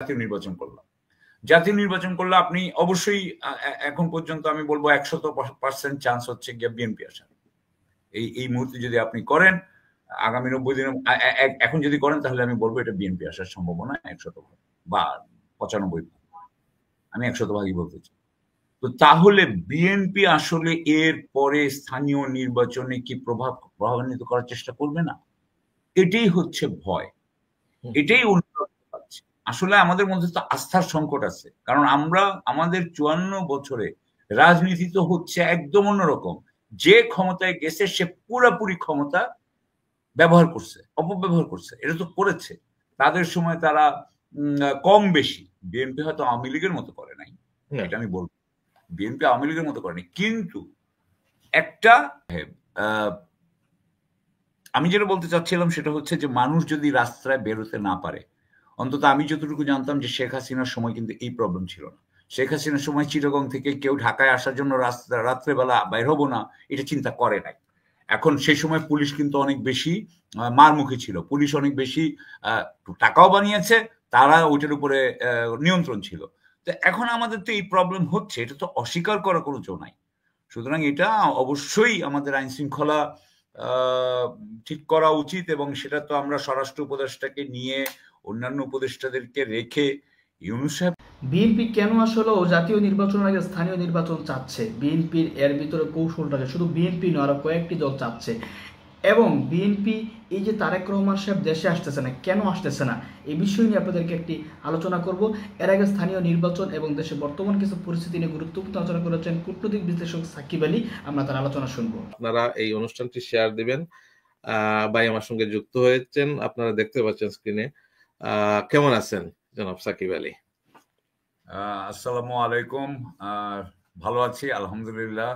জাতীয় নির্বাচন করলাম। জাতীয় নির্বাচন করলে আপনি অবশ্যই এখন পর্যন্ত আমি বলবো 100% চান্স হচ্ছে গিয়ে বিএনপি আসার। এই মুহূর্তে যদি আপনি করেন আগামী 90 দিনে এখন যদি করেন তাহলে আমি বলবো এটা বিএনপি আসার সম্ভাবনা 100% বা 95 আমি 100%ই বলতে চাই। তো তাহলে বিএনপি আসলে এর পরে স্থানীয় নির্বাচনে কি প্রভাবান্বিত করার চেষ্টা করবে না? এটাই হচ্ছে ভয়। এটাই পাচ্ছি। আসলে আমাদের মধ্যে তো আস্থার সংকট আছে। কারণ আমরা আমাদের 54 বছরে রাজনীতি তো হচ্ছে একদম অন্যরকম। যে ক্ষমতায় গেছে সে পুরাপুরি ক্ষমতা ব্যবহার করছে, অপব্যবহার করছে। এটা তো করেছে। তাদের সময় তারা কম বেশি বিএনপি হয়তো আওয়ামী লীগের মতো করে নাই। এটা আমি বলব। বিএনপি আওয়ামী লীগের মতো করেনি। কিন্তু একটা আমি যেটা বলতে চাচ্ছিলাম সেটা হচ্ছে যে মানুষ যদি রাস্তায় বেরোতে না পারে, অন্তত আমি যতটুকু জানতাম যে শেখ হাসিনার সময় কিন্তু এই প্রবলেম ছিল না। শেখ হাসিনার সময় চিটাগং থেকে কেউ ঢাকায় আসার জন্য রাত্রেবেলা বের হবো না এটা চিন্তা করে নাই। এখন সেই সময় পুলিশ কিন্তু অনেক বেশি মারমুখী ছিল। পুলিশ অনেক বেশি টাকাও বানিয়েছে, তারা ওইটার উপরে নিয়ন্ত্রণ ছিল। তো এখন আমাদের তো এই প্রবলেম হচ্ছে, এটা তো অস্বীকার করার কোনো জো নাই। সুতরাং এটা অবশ্যই আমাদের আইন শৃঙ্খলা ঠিক করা উচিত এবং সেটা তো আমরা স্বরাষ্ট্র উপদেষ্টাকে নিয়ে অন্যান্য উপদেষ্টাদেরকে রেখে ইউনূস সাহেব বিএনপি কেন আসলে জাতীয় নির্বাচনের আগে স্থানীয় নির্বাচন চাচ্ছে? বিএনপির এর ভিতরে কৌশলটাকে শুধু বিএনপি নয় আরো কয়েকটি দল চাচ্ছে। এবং বিএনপি এই যে তারেক রহমান সাহেব দেশে আসতেছে না, কেন আসতেছে না, এই বিষয় নিয়ে আপনাদেরকে একটি আলোচনা করব। এর আগে স্থানীয় নির্বাচন এবং দেশের বর্তমান কিছু পরিস্থিতি নিয়ে গুরুত্বপূর্ণ আলোচনা করেছেন কূটনৈতিক বিশ্লেষক সাকিব আলী। আমরা তার আলোচনা শুনবো। আপনারা এই অনুষ্ঠানটি শেয়ার দিবেন। ভাই আমার সঙ্গে যুক্ত হয়েছেন, আপনারা দেখতে পাচ্ছেন স্ক্রিনে। কেমন আছেন জনাব সাকিব আলী? আসসালামু আলাইকুম। ভালো আছি আলহামদুলিল্লাহ।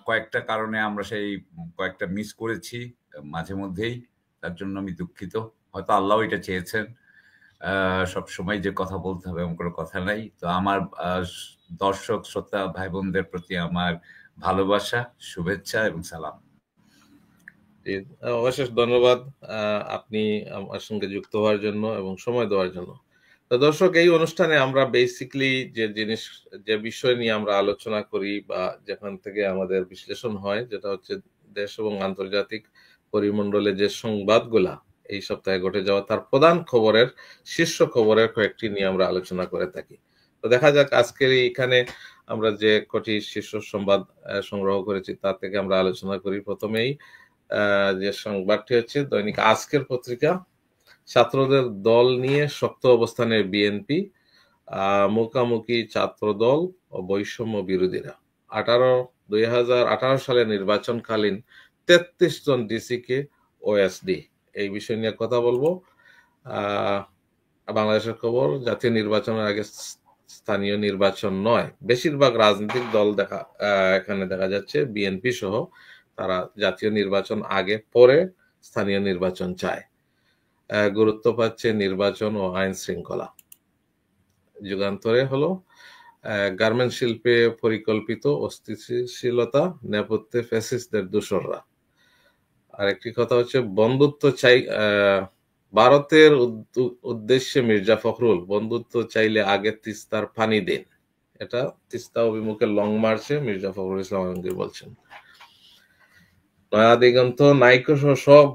কয়েকটা কারণে আমরা সেই কয়েকটা মিস করেছি মাঝে মধ্যেই, তার জন্য আমি দুঃখিত। হয়তো আল্লাহ এটা চেয়েছেন সব সময় যে কথা বলতে হবে এমন কোনো কথা নাই। তো আমার দর্শক শ্রোতা ভাই বোনদের প্রতি আমার ভালোবাসা, শুভেচ্ছা এবং সালাম। অশেষ ধন্যবাদ আপনি আমার সঙ্গে যুক্ত হওয়ার জন্য এবং সময় দেওয়ার জন্য। তো দর্শক, এই অনুষ্ঠানে আমরা বেসিক্যালি যে বিষয় নিয়ে আমরা আলোচনা করি বা যেখান থেকে আমাদের বিশ্লেষণ হয়, যেটা হচ্ছে দেশ এবং আন্তর্জাতিক পরিমণ্ডলে যে সংবাদগুলা এই সপ্তাহে ঘটে যাওয়া তার প্রধান খবরের শীর্ষ খবরের কয়েকটি নিয়ে আমরা আলোচনা করে থাকি। তো দেখা যাক আজকের এইখানে আমরা যে কটি শীর্ষ সংবাদ সংগ্রহ করেছি তার থেকে আমরা আলোচনা করি। প্রথমেই যে সংবাদটি হচ্ছে দৈনিক আজকের পত্রিকা, ছাত্রদের দল নিয়ে শক্ত অবস্থানে বিএনপি, মুখামুখি ছাত্র দল ও বৈষম্য বিরোধীরা। 2018 সালে নির্বাচনকালীন 33 জন ডিসিকে ওএসডি, এই বিষয় নিয়ে কথা বলবো। বাংলাদেশের খবর, জাতীয় নির্বাচনের আগে স্থানীয় নির্বাচন নয়। বেশিরভাগ রাজনৈতিক দল এখানে দেখা যাচ্ছে বিএনপি সহ তারা জাতীয় নির্বাচন আগে পরে স্থানীয় নির্বাচন চায়। গুরুত্ব পাচ্ছে নির্বাচন ও আইন শৃঙ্খলা। যুগান্তরে হলো গার্মেন্ট শিল্পে পরিকল্পিত অস্থিতিশীলতা, নেপথ্যে ফ্যাসিস্টদের দোসররা। আরেকটি কথা হচ্ছে বন্ধুত্ব চাই, ভারতের উদ্দেশ্যে মির্জা ফখরুল, বন্ধুত্ব চাইলে আগে তিস্তার পানি দিন। এটা তিস্তা অভিমুখে লং মার্চে মির্জা ফখরুল ইসলাম আলমগীর বলছেন। নয়া দিগন্ত নাইকো সব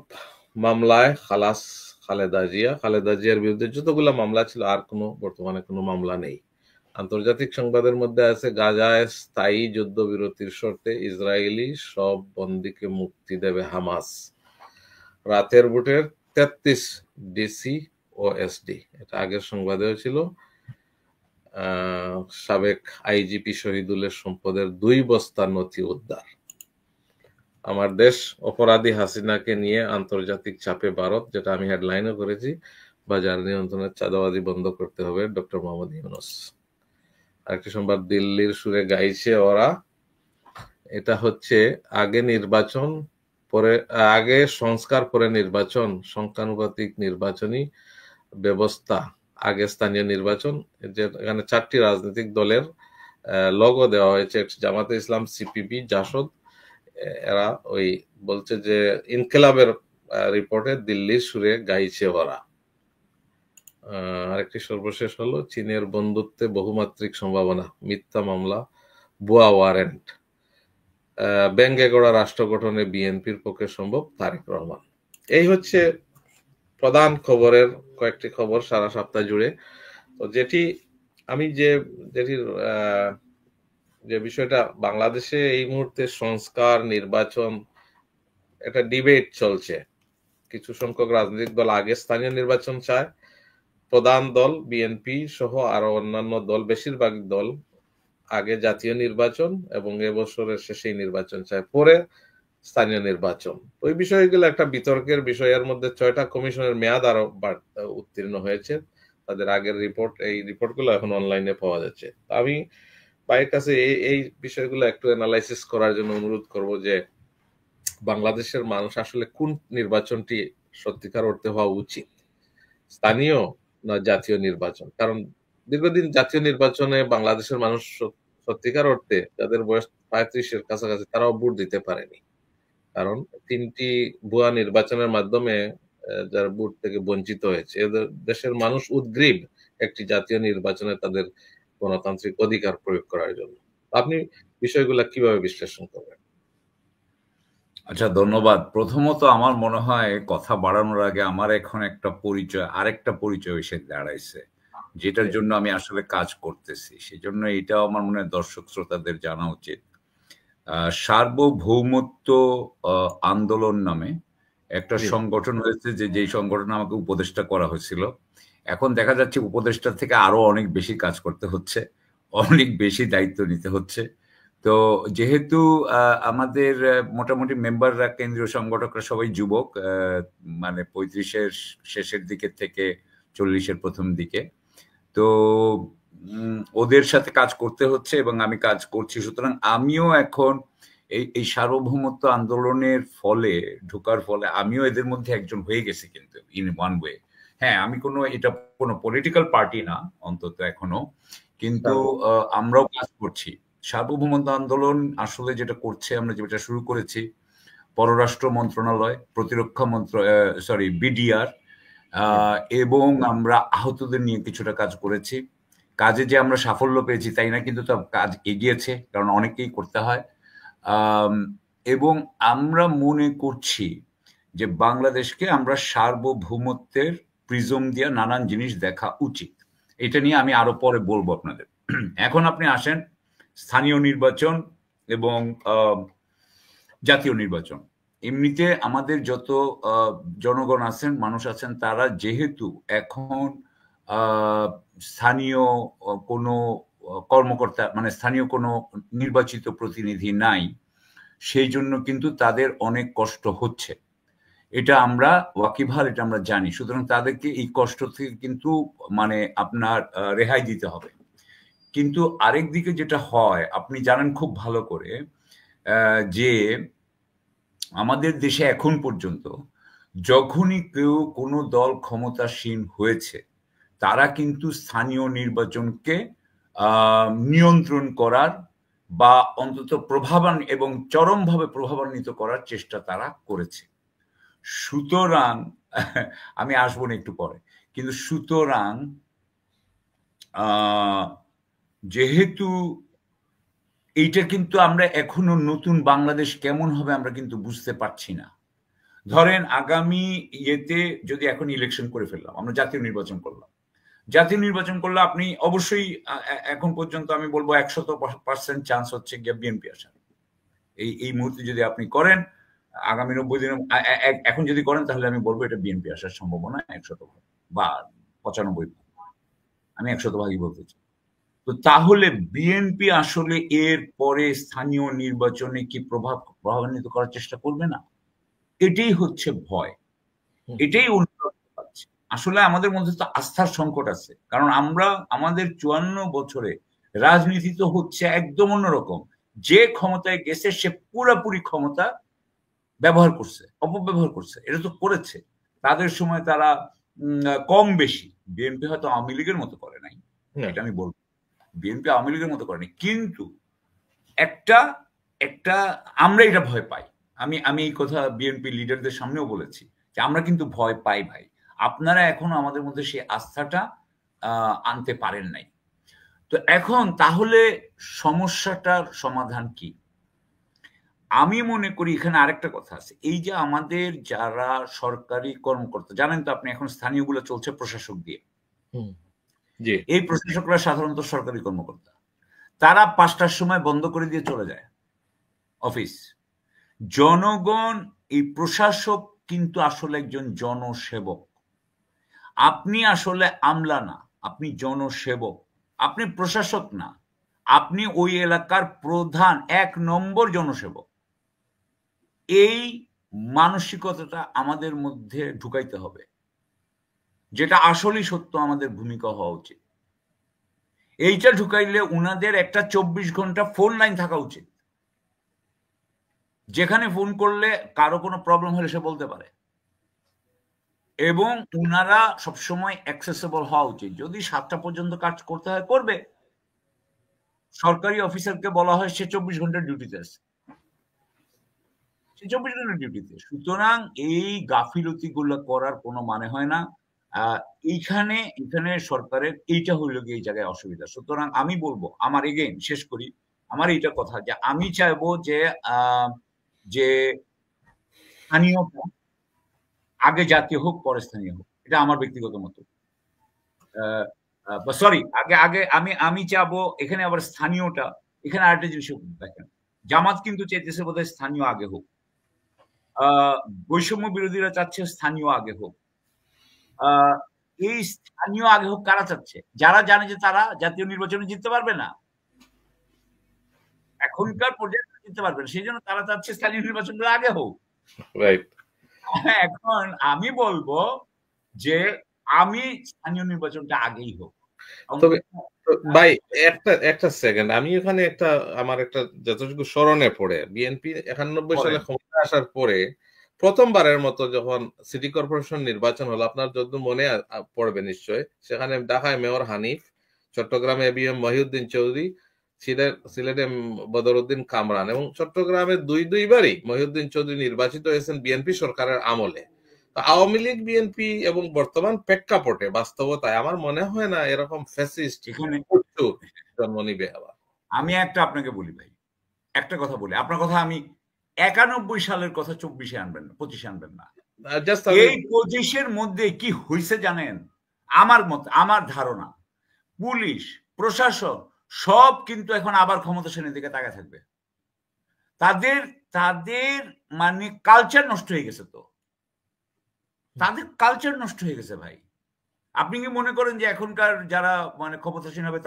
মামলায় খালাস খালেদা জিয়া। খালেদা জিয়ার বিরুদ্ধে যতগুলো মামলা ছিল আর বর্তমানে কোনো মামলা নেই। আন্তর্জাতিক সংবাদের মধ্যে আছে গাজায় স্থায়ী যুদ্ধবিরতির শর্তে ইসরায়েলি সব বন্দীকে মুক্তি দেবে হামাস। রাতের ভোটের 33 ডিসি ও এসডি, এটা আগের সংবাদেও ছিল। সাবেক আইজিপি শহীদুলের সম্পদের 2 বস্তা নথি উদ্ধার। আমার দেশ অপরাধী হাসিনাকে নিয়ে আন্তর্জাতিক চাপে ভারত, যেটা আমি হেডলাইনও করেছি। বাজার নিয়ন্ত্রণের চাঁদাবাজি বন্ধ করতে হবে ডক্টর মোহাম্মদ ইউনূস। আরেকটি সংবাদ, দিল্লির সুরে গাইছে ওরা। এটা হচ্ছে আগে সংস্কার পরে নির্বাচন, সংখ্যানুপাতিক নির্বাচনী ব্যবস্থা আগে স্থানীয় নির্বাচন। এখানে 4টি রাজনৈতিক দলের লোগো দেওয়া হয়েছে, জামাতে ইসলাম, সিপিবি, জাসদ। এরা ওই বলছে যে ইনকিলাবের রিপোর্টে দিল্লির সুরে গাইছে ওরা। আরেকটি সর্বশেষ হলো চীনের বন্ধুত্বে বহুমাত্রিক সম্ভাবনা, মিথ্যা মামলা, ভুয়া ওয়ারেন্ট, ব্যঙ্গে গড়া রাষ্ট্র গঠনে বিএনপির পক্ষে সম্ভব, তারেক রহমান। এই হচ্ছে প্রধান খবরের কয়েকটি খবর সারা সপ্তাহ জুড়ে। তো আমি যেটির যে বিষয়টা, বাংলাদেশে এই মুহূর্তে সংস্কার, নির্বাচন, একটা ডিবেট চলছে। কিছু সংখ্যক রাজনৈতিক দল আগে স্থানীয় নির্বাচন চায়, প্রধান দল বিএনপি সহ আরো অন্যান্য দল, বেশিরভাগ দল আগে জাতীয় নির্বাচন এবং এবছরের শেষেই নির্বাচন চায়, পরে স্থানীয় নির্বাচন। ওই বিষয়গুলো একটা বিতর্কের বিষয়। এর মধ্যে 6টা কমিশনের মেয়াদ আরো উত্তীর্ণ হয়েছে, তাদের আগের রিপোর্ট, এই রিপোর্টগুলো এখন অনলাইনে পাওয়া যাচ্ছে। আমি ভাইয়ের কাছে এই বিষয়গুলো একটু অ্যানালাইসিস করার জন্য অনুরোধ করব যে বাংলাদেশের মানুষ আসলে কোন নির্বাচনটি সত্যিকার অর্থে হওয়া উচিত, স্থানীয় না জাতীয় নির্বাচন? কারণ দীর্ঘদিন জাতীয় নির্বাচনে বাংলাদেশের মানুষ সত্যিকার অর্থে, যাদের বয়স 35-এর কাছাকাছি, তারাও ভোট দিতে পারেনি। কারণ 3টি ভুয়া নির্বাচনের মাধ্যমে যারা ভোট থেকে বঞ্চিত হয়েছে। দেশের মানুষ উদ্গ্রীব একটি জাতীয় নির্বাচনে তাদের গণতান্ত্রিক অধিকার প্রয়োগ করার জন্য। আপনি বিষয়গুলা কিভাবে বিশ্লেষণ করবেন? আচ্ছা, ধন্যবাদ। প্রথমত আমার মনে হয় কথা বাড়ানোর আগে আমার এখন আরেকটা পরিচয় এসে দাঁড়াইছে, যেটার জন্য আমি আসলে কাজ করতেছি। সেজন্য এটাও আমার মনে হয় দর্শক শ্রোতাদের জানা উচিত। সার্বভৌমত্ব আন্দোলন নামে একটা সংগঠন হয়েছে, যেই সংগঠনে আমাকে উপদেষ্টা করা হয়েছিল। এখন দেখা যাচ্ছে উপদেষ্টার থেকে আরো অনেক বেশি কাজ করতে হচ্ছে, অনেক বেশি দায়িত্ব নিতে হচ্ছে। তো যেহেতু আমাদের মোটামুটি মেম্বাররা, কেন্দ্রীয় সংগঠকরা সবাই যুবক, মানে 35-এর শেষের দিকে থেকে 40-এর প্রথম দিকে, তো ওদের সাথে কাজ করতে হচ্ছে এবং আমি কাজ করছি। সুতরাং আমিও এখন এই সার্বভৌমত্ব আন্দোলনের ফলে ঢোকার ফলে আমিও এদের মধ্যে একজন হয়ে গেছি, কিন্তু ইন ওয়ান ওয়ে। হ্যাঁ, আমি এটা কোনো পলিটিক্যাল পার্টি না অন্তত এখনো, কিন্তু আমরাও কাজ করছি। সার্বভৌমত্ব আন্দোলন আসলে যেটা করছে, আমরা যেটা শুরু করেছি, পররাষ্ট্র মন্ত্রণালয়, প্রতিরক্ষা বিডিআর, এবং আমরা আহতদের নিয়ে কিছুটা কাজ করেছি। কাজে যে আমরা সাফল্য পেয়েছি তাই না, কিন্তু তো কাজ এগিয়েছে, কারণ অনেককেই করতে হয়। এবং আমরা মনে করছি যে বাংলাদেশকে আমরা সার্বভৌমত্বের প্রিজম দিয়ে নানান জিনিস দেখা উচিত। এটা নিয়ে আমি আরো পরে বলবো আপনাদের। এখন আপনি আসেন স্থানীয় নির্বাচন এবং জাতীয় নির্বাচন। এমনিতে আমাদের যত জনগণ আছেন, মানুষ আছেন, তারা যেহেতু এখন স্থানীয় কোনো কর্মকর্তা, মানে স্থানীয় কোনো নির্বাচিত প্রতিনিধি নাই, সেই জন্য কিন্তু তাদের অনেক কষ্ট হচ্ছে। এটা আমরা ওয়াকিবহাল, এটা আমরা জানি। সুতরাং তাদেরকে এই কষ্ট থেকে কিন্তু মানে আপনার রেহাই দিতে হবে। কিন্তু আরেক দিকে যেটা হয়, আপনি জানেন খুব ভালো করে, যে আমাদের দেশে এখন পর্যন্ত যখনই কেউ কোনো দল ক্ষমতাসীন হয়েছে, তারা কিন্তু স্থানীয় নির্বাচনকে নিয়ন্ত্রণ করার বা অন্তত প্রভাবান এবং চরমভাবে প্রভাবান্বিত করার চেষ্টা তারা করেছে। সুতরাং আমি আসবো না একটু পরে, কিন্তু সুতরাং যেহেতু এইটা কিন্তু আমরা এখনো নতুন বাংলাদেশ কেমন হবে আমরা কিন্তু বুঝতে পারছি না। ধরেন আগামী ইয়েতে যদি এখন ইলেকশন করে ফেললাম, আমরা জাতীয় নির্বাচন করলে আপনি অবশ্যই এখন পর্যন্ত আমি বলবো 100% চান্স হচ্ছে গিয়ে বিএনপি আসার। এই মুহূর্তে যদি আপনি করেন, আগামী 90 দিনের এখন যদি করেন, তাহলে আমি বলবো এটা বিএনপি আসার সম্ভাবনা 100% বা 95। আমি 100%ই বলতে চাই। তো তাহলে বিএনপি আসলে এর পরে স্থানীয় নির্বাচনে কি প্রভাবান্বিত করার চেষ্টা করবে না? এটাই হচ্ছে ভয়, এটাই অনুভব পাচ্ছি। আসলে আমাদের মধ্যে তো আস্থার সংকট আছে, কারণ আমরা আমাদের 54 বছরে রাজনীতি তো হচ্ছে একদম অন্যরকম। যে ক্ষমতায় গেছে সে পুরোপুরি ক্ষমতা ব্যবহার করছে, অপব্যবহার করছে, এটা তো করেছে। তাদের সময় তারা কম বেশি, বিএনপি হয়তো আওয়ামী লীগের মতো করে নাই, এটা আমি বলবো, বিএনপি আওয়ামী লীগের মতো করেনি, কিন্তু একটা আমরা এটা ভয় পাই। আমি এই কথা বিএনপি লিডারদের সামনেও বলেছি যে আমরা কিন্তু ভয় পাই ভাই। আপনারা এখনো আমাদের মধ্যে সেই আস্থাটা আনতে পারেন নাই। তো এখন তাহলে সমস্যাটার সমাধান কি? আমি মনে করি এখানে আরেকটা কথা আছে। এই যে আমাদের যারা সরকারি কর্মকর্তা, জানেন তো আপনি এখন স্থানীয়গুলো চলছে প্রশাসক দিয়ে। জি। এই প্রশাসকরা সাধারণত সরকারি কর্মকর্তা। তারা 5টার সময় বন্ধ করে দিয়ে চলে যায় অফিস। জনগণ, এই প্রশাসক কিন্তু আসলে একজন জনসেবক। আপনি আসলে আমলা না, আপনি জনসেবক। আপনি প্রশাসক না, আপনি ওই এলাকার প্রধান 1 নম্বর জনসেবক। এই মানসিকতাটা আমাদের মধ্যে ঢুকাইতে হবে, যেটা আসলেই সত্য আমাদের ভূমিকা হওয়া উচিত। এইটা ঢুকাইলে উনাদের একটা 24 ঘন্টা ফোন লাইন থাকা উচিত, যেখানে ফোন করলে কারো কোনো প্রবলেম হলে সে বলতে পারে, এবং উনারা সবসময় অ্যাক্সেসেবল হওয়া উচিত। যদি 7টা পর্যন্ত কাজ করতে হয় করবে, সরকারি অফিসারকে বলা হয় সে 24 ঘন্টা ডিউটিতে আছে, সে 24 ঘন্টা ডিউটিতে। সুতরাং এই গাফিলতি গুলো করার কোনো মানে হয় না। এইখানে সরকারের এইটা হইল গিয়ে এই জায়গায় অসুবিধা। সুতরাং আমি বলবো, আমার এগেইন শেষ করি, আমার এইটা কথা যে আমি চাইবো যে যে স্থানীয়টা আগে জাতীয় হোক, পরে স্থানীয় হোক। এটা আমার ব্যক্তিগত মত। সরি, আগে আমি চাবো এখানে আবার স্থানীয়টা, এখানে আরেকটা জিনিস দেখেন, জামাত কিন্তু চাইতেছে বোধহয় স্থানীয় আগে হোক, বৈষম্য বিরোধীরা চাচ্ছে স্থানীয় আগে হোক। এই স্থানীয় আগে হোক কারা চাচ্ছে? যারা জানে যে তারা জাতীয় নির্বাচনে জিততে পারবে না, এখনকার পর্যায়ে জিততে পারবে না, সেই জন্য তারা চাচ্ছে স্থানীয় নির্বাচনগুলো আগে হোক। রাইট। এখন আমি বলবো যে আমি স্থানীয় নির্বাচনটা আগেই হোক। তবে ভাই একটা সেকেন্ড, আমি এখানে আমার একটা যতটুকু স্মরণে পড়ে, বিএনপি 91 সালে ক্ষমতা আসার পরে প্রথমবারের মতো যখন সিটি কর্পোরেশন নির্বাচন হলো, আপনার যদি মনে পড়বে নিশ্চয়, সেখানে ঢাকায় মেয়র হানিফ, চট্টগ্রামে এবিএম মহিউদ্দিন চৌধুরী, সিলেটে বদরউদ্দিন কামরান, এবং চট্টগ্রামে দুইবারই মহিউদ্দিন চৌধুরী নির্বাচিত হয়েছেন বিএনপি সরকারের আমলে। আওয়ামী লীগ বিএনপি এবং বর্তমান প্রেক্ষাপটে বাস্তবতায় আমার মনে হয় না এরকম ফ্যাসিস্ট জন্ম নিবে আবার। আমি আপনাকে বলি ভাই, একটা কথা বলি, আপনার কথা আমি 91 সালের কথা 24-এ আনবেন না, 25-এ আনবেন না। এই 25-এর মধ্যে কি হয়েছে জানেন? আমার ধারণা পুলিশ প্রশাসন সব কিন্তু এখন আবার ক্ষমতাসীনের দিকে তাকায় থাকবে। তাদের মানে কালচার নষ্ট হয়ে গেছে। তো তাদের কালচার নষ্ট হয়ে গেছে ভাই। আপনি কি মনে করেন যে এখনকার যারা মানে ক্ষমতাসীন হবে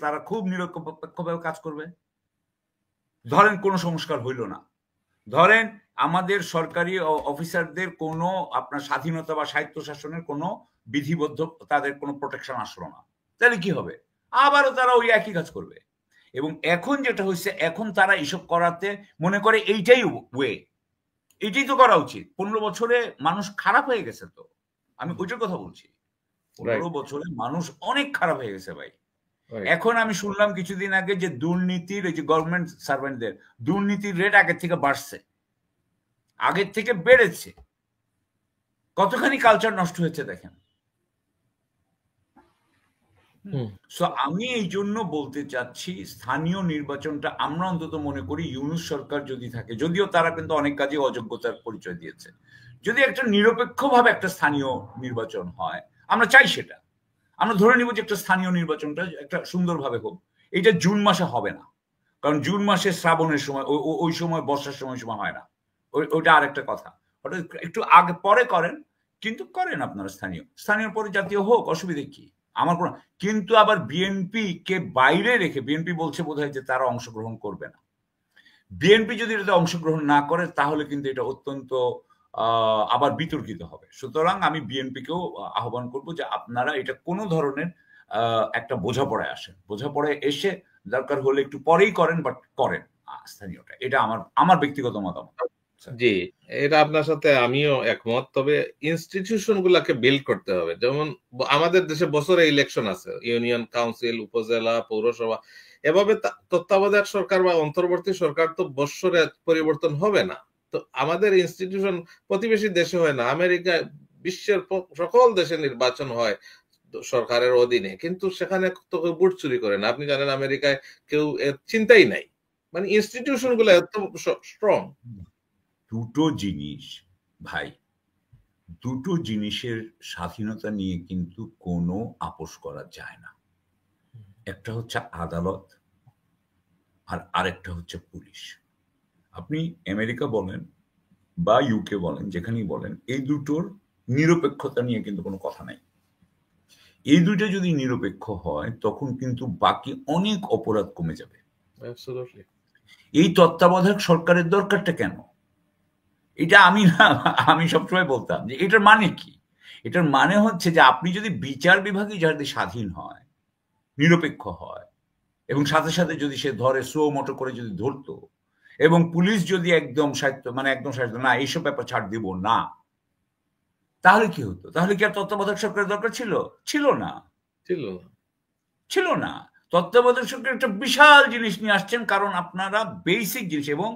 তারা খুব নিরপেক্ষভাবে কাজ করবে? ধরেন কোনো সংস্কার হইল না, ধরেন আমাদের সরকারি অফিসারদের কোনো আপনার স্বাধীনতা বা স্বায়ত্ত শাসনের কোনো বিধিবদ্ধ তাদের কোনো প্রোটেকশন আসলো না, তাহলে কি হবে? আবারও তারা ওই একই কাজ করবে। এবং এখন যেটা হচ্ছে, এখন তারা এসব করাতে মনে করে এইটাই ওয়ে, এটাই তো করা উচিত। 15 বছরে মানুষ খারাপ হয়ে গেছে। তো আমি ওইটার কথা বলছি, 15 বছরে মানুষ অনেক খারাপ হয়ে গেছে ভাই। এখন আমি শুনলাম কিছুদিন আগে যে দুর্নীতির, এই যে গভর্নমেন্ট সার্ভেন্টদের দুর্নীতির রেট আগের থেকে বাড়ছে, আগের থেকে বেড়েছে। কতখানি কালচার নষ্ট হয়েছে দেখেন। সো আমি এই জন্য বলতে চাচ্ছি, স্থানীয় নির্বাচনটা আমরা অন্তত মনে করি ইউনূস সরকার যদি থাকে, যদিও তারা কিন্তু অনেক কাজে অযোগ্যতার পরিচয় দিয়েছে, যদি একটা নিরপেক্ষভাবে একটা স্থানীয় নির্বাচন হয়, আমরা চাই সেটা। আমরা ধরে নিব যে একটা স্থানীয় নির্বাচনটা একটা সুন্দরভাবে হোক। এটা জুন মাসে হবে না, কারণ জুন মাসে শ্রাবণের সময়, ওই সময় বর্ষার সময় হয় না, ওইটা আরেকটা কথা। ওটা একটু আগে পরে করেন, কিন্তু করেন আপনারা স্থানীয় পরে জাতীয় হোক, অসুবিধা কি? আমার কোনো, কিন্তু আবার বিএনপি কে বাইরে রেখে, বিএনপি বলছে বোধহয় যে তারা অংশগ্রহণ করবে না। বিএনপি যদি এটাতে অংশগ্রহণ না করে তাহলে কিন্তু এটা অত্যন্ত আবার বিতর্কিত হবে। সুতরাং আমি বিএনপিকেও আহ্বান করব যে আপনারা এটা কোনো ধরনের একটা বোঝাপড়ায় আসেন, বোঝাপড়ায় এসে দরকার হলে একটু পরেই করেন, বাট করেন স্থানীয়টা। এটা আমার ব্যক্তিগত মতামত। জি, এটা আপনার সাথে আমিও একমত। তবে ইনস্টিটিউশন গুলাকে বিল্ড করতে হবে। যেমন আমাদের দেশে বছরে ইলেকশন আছে, ইউনিয়ন কাউন্সিল, উপজেলা, পৌরসভা, এভাবে তত্ত্বাবধায়ক সরকার বা অন্তর্বর্তী সরকার তো বৎসরে পরিবর্তন হবে না। তো আমাদের ইনস্টিটিউশন প্রতিবেশী দেশে হয় না, আমেরিকায় বিশ্বের সকল দেশে নির্বাচন হয় সরকারের অধীনে, কিন্তু সেখানে তো কেউ ভোট চুরি করে না। আপনি জানেন আমেরিকায় কেউ এর চিন্তাই নাই, মানে ইনস্টিটিউশন গুলো এত স্ট্রং। দুটো জিনিস ভাই, দুটো জিনিসের স্বাধীনতা নিয়ে কিন্তু কোনো আপোষ করা যায় না। একটা হচ্ছে আদালত আর আরেকটা হচ্ছে পুলিশ। আপনি আমেরিকা বলেন বা ইউকে বলেন, যেখানেই বলেন, এই দুটোর নিরপেক্ষতা নিয়ে কিন্তু কোনো কথা নাই। এই দুইটা যদি নিরপেক্ষ হয় তখন কিন্তু বাকি অনেক অপরাধ কমে যাবে। এই তত্ত্বাবধায়ক সরকারের দরকারটা কেন? এটা আমি সবসময় বলতাম যে এটার মানে কি? এটার মানে হচ্ছে যে আপনি যদি বিচার বিভাগই যদি স্বাধীন হয়, নিরপেক্ষ হয়, এবং সাথে সাথে যদি সে ধরে সো মোটো করে যদি ধরতো, এবং পুলিশ যদি একদম সাহিত্য না এইসব ব্যাপার ছাড় দিব না, তাহলে কি হতো? তাহলে কি আর তত্ত্বাবধায়ক সরকারের দরকার ছিল? ছিল না। তত্ত্বাবধায়ক সরকার একটা বিশাল জিনিস নিয়ে আসছেন, কারণ আপনারা বেসিক জিনিস, এবং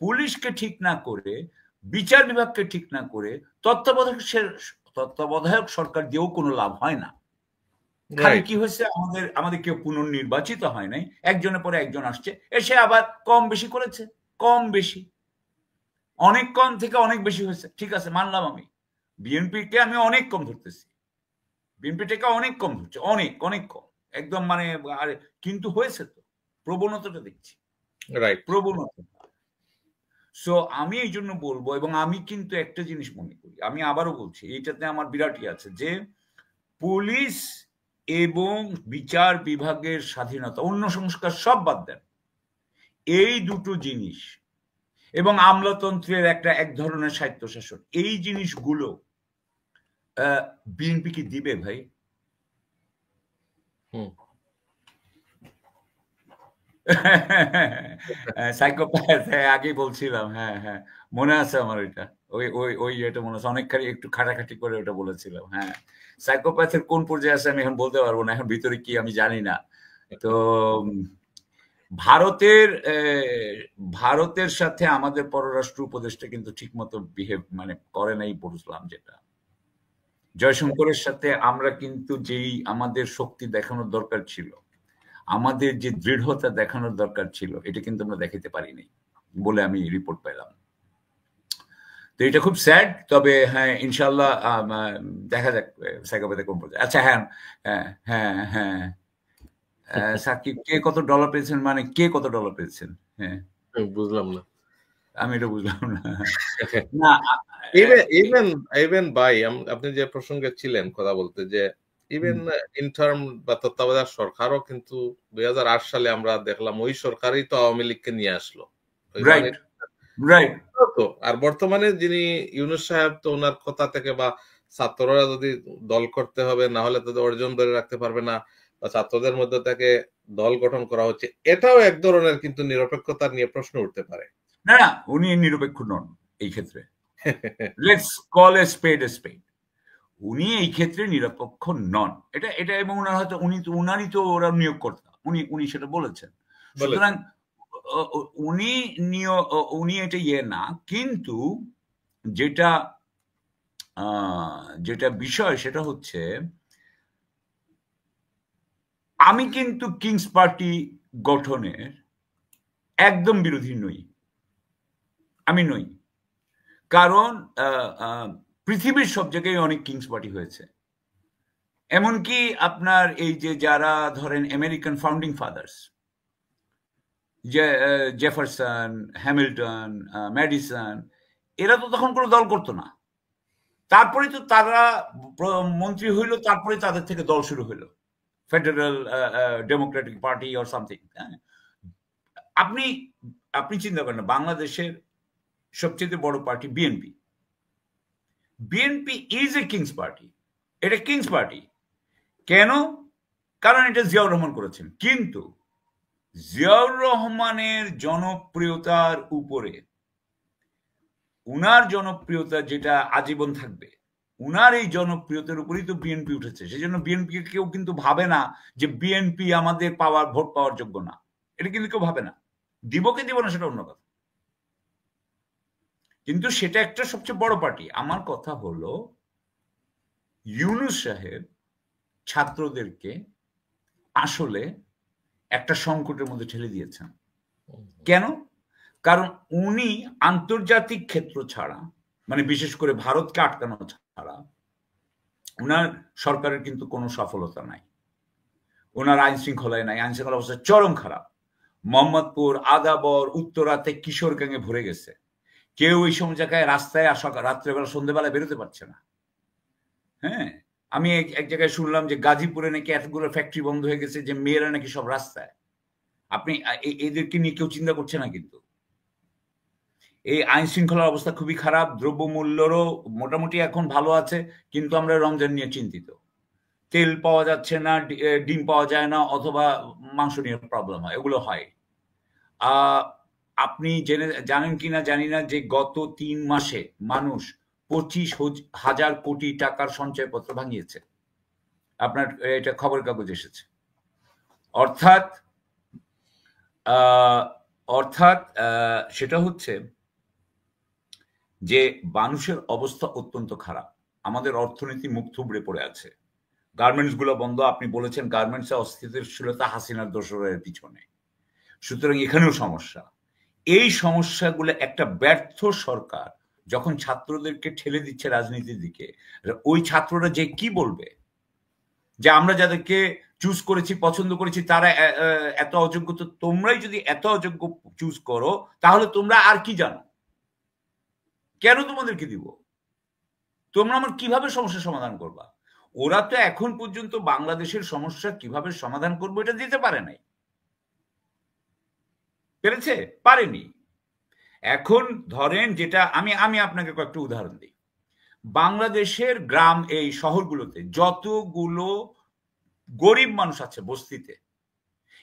পুলিশকে ঠিক না করে, বিচার বিভাগকে ঠিক না করে তত্ত্বাবধায়ক সরকার দিয়েও কোনো লাভ হয় না। খালি কি হয়েছে, আমাদের কেউ পুনর্নির্বাচিত হয় নাই, একজনের পরে একজন আসছে, এসে আবার কম বেশি করেছে। কম বেশি, অনেক কম থেকে অনেক বেশি হয়েছে, ঠিক আছে, মানলাম। আমি বিএনপিকে আমি অনেক কম ধরতেছি, বিএনপিটাকে অনেক কম ধরছে, অনেক অনেক কম, একদম মানে আরে, কিন্তু হয়েছে তো, প্রবণতাটা দেখছি, প্রবণতা। সো আমি এই জন্য বলবো, এবং আমি কিন্তু একটা জিনিস মনে করি, আমি আবারও বলছি, এইটাতে আমার বিরাটই আছে, যে পুলিশ এবং বিচার বিভাগের স্বাধীনতা, অন্য সংস্কার সব বাদ দেন, এই দুটো জিনিস, এবং আমলাতন্ত্রের এক ধরনের স্বায়ত্তশাসন, এই জিনিসগুলো বিএনপি কি দিবে ভাই? সাইকোপ্যাথ, আগেই বলছিলাম, হ্যাঁ হ্যাঁ, মনে আছে আমার ওইটা, ওই এটা মনে আছে, অনেকখানি একটু খাটাখাটি করে ওটা বলেছিলাম। হ্যাঁ, সাইকোপ্যাথের কোন পর্যায়ে আছে আমি এখন বলতে পারবো না, এখন ভিতরে কি আমি জানি না। তো ভারতের সাথে আমাদের পররাষ্ট্র উপদেষ্টা কিন্তু ঠিক মতো বিহেভ করে নাই, বুঝলাম। যেটা জয়শঙ্করের সাথে আমরা কিন্তু যেই আমাদের শক্তি দেখানোর দরকার ছিল, আমাদের যে দৃঢ়তা দেখানোর দরকার ছিল, এটা কিন্তু আমরা দেখাতে পারিনি বলে আমি রিপোর্ট পেলাম। তো এটা খুব স্যাড। তবে হ্যাঁ, ইনশাল্লাহ দেখা যাক সাইকোপ্যাথে কোন পর্যায়ে। আচ্ছা, হ্যাঁ হ্যাঁ হ্যাঁ হ্যাঁ, সাকিব কে কত ডলার পেয়েছেন, মানে কে কত ডলার পেয়েছেন? হ্যাঁ, বুঝলাম না, আমি এটা বুঝলাম না। ইভেন ভাই, আপনি যে প্রসঙ্গে ছিলেন কথা বলতে, যে ইভেন ইন্টার্ম বা তত্ত্বাবধায়ক সরকারও কিন্তু 2008 সালে আমরা দেখলাম ওই সরকারই তো আওয়ামী লীগকে নিয়ে আসলো। আর বর্তমানে যিনি ইউনূস সাহেব, তো ওনার কথা থেকে, বা ছাত্ররা যদি দল করতে হবে, না হলে তাদের অর্জন ধরে রাখতে পারবে না, বা ছাত্রদের মধ্যে থেকে দল গঠন করা হচ্ছে, এটাও এক ধরনের কিন্তু নিরপেক্ষতা নিয়ে প্রশ্ন উঠতে পারে। না, উনি নিরপেক্ষ নন এই ক্ষেত্রে। Let's call a spade a spade. উনি এই ক্ষেত্রে নিরপেক্ষ নন, এটা এবং ওনার হয়তো উনারই তো ওরা নিয়োগ করতে, উনি সেটা বলেছেন। সুতরাং উনি এটা না, কিন্তু যেটা বিষয় সেটা হচ্ছে, আমি কিন্তু কিংস পার্টি গঠনের একদম বিরোধী নই, আমি নই। কারণ পৃথিবীর সব জায়গায় অনেক কিংস পার্টি হয়েছে, এমনকি আপনার এই যে যারা ধরেন American founding father's, Jefferson, Hamilton, Madison, এরা তো তখন কোনো দল করতো না। তারপরে তো তারা মন্ত্রী হইল, তারপরে তাদের থেকে দল শুরু হইলো, federal democratic party or something. আপনি চিন্তা করেন, বাংলাদেশের সবচেয়ে বড় party BNP. BNP is a king's party, এটা কিংস পার্টি। কেন? কারণ এটা জিয়াউর রহমান করেছেন। কিন্তু জিয়াউর রহমানের জনপ্রিয়তার উপরে, উনার জনপ্রিয়তা যেটা আজীবন থাকবে, উনার এই জনপ্রিয়তার উপরেই তো বিএনপি উঠেছে। সেজন্য বিএনপি কেউ কিন্তু ভাবে না যে বিএনপি আমাদের ভোট পাওয়ার যোগ্য না, এটা কিন্তু কেউ ভাবে না। দিব কি দিব না সেটা অন্য কথা, কিন্তু সেটা একটা সবচেয়ে বড় পার্টি। আমার কথা হলো, ইউনূস সাহেব ছাত্রদেরকে আসলে একটা সংকটের মধ্যে ঠেলে দিয়েছেন। কেন? কারণ উনি আন্তর্জাতিক ক্ষেত্র ছাড়া, মানে বিশেষ করে ভারতকে আটকানো ছাড়া উনার সরকারের কিন্তু কোনো সফলতা নাই। ওনার আইন শৃঙ্খলায় নাই, আইন শৃঙ্খলা অবস্থা চরম খারাপ। মোহাম্মদপুর, আদাবর, উত্তরাতে কিশোর গ্যাংয়ে ভরে গেছে। কেউ ওই সময় জায়গায় রাস্তায় আসা রাত্রেবেলা সন্ধ্যেবেলা বেরোতে পারছে না। হ্যাঁ, আমি এক জায়গায় শুনলাম যে গাজীপুরে নাকি এতগুলো ফ্যাক্টরি বন্ধ হয়ে গেছে, যে মেয়েরা নাকি সব রাস্তায়। আপনি এদেরকে নিয়ে কেউ চিন্তা করছে না। কিন্তু এই আইন শৃঙ্খলার অবস্থা খুবই খারাপ। দ্রব্যমূল্যরও মোটামুটি এখন ভালো আছে, কিন্তু আমরা রমজান নিয়ে চিন্তিত। তেল পাওয়া যাচ্ছে না, ডিম পাওয়া যায় না, অথবা মাংস নিয়ে প্রবলেম হয়, এগুলো হয়। আপনি জানেন কিনা জানি না যে গত 3 মাসে মানুষ 25,000 কোটি টাকার সঞ্চয়পত্র ভাঙিয়েছে। আপনার এটা খবর কাগজ এসেছে। অর্থাৎ সেটা হচ্ছে যে মানুষের অবস্থা অত্যন্ত খারাপ। আমাদের অর্থনীতি মুখ থুবড়ে পড়ে আছে। গার্মেন্টস গুলো বন্ধ। আপনি বলেছেন গার্মেন্টস এর অস্থিতিশীলতা হাসিনার দোসরের পিছনে। সুতরাং এখানেও সমস্যা। এই সমস্যাগুলো একটা ব্যর্থ সরকার যখন ছাত্রদেরকে ঠেলে দিচ্ছে রাজনীতির দিকে, ওই ছাত্ররা যে কি বলবে যে আমরা যাদেরকে চুজ করেছি, পছন্দ করেছি, তারা এত অযোগ্য। তো তোমরাই যদি এত অযোগ্য চুজ করো, তাহলে তোমরা আর কি জানো? কেন তোমাদেরকে দিব? তোমরা আমার কিভাবে সমস্যার সমাধান করবা? ওরা তো এখন পর্যন্ত বাংলাদেশের সমস্যা কিভাবে সমাধান করবো এটা দিতে পারে নাই। পেরেছে? পারেনি। এখন ধরেন যেটা আমি আপনাকে কয়েকটা উদাহরণ দিই। বাংলাদেশের গ্রাম, এই শহরগুলোতে যতগুলো গরিব মানুষ আছে বস্তিতে,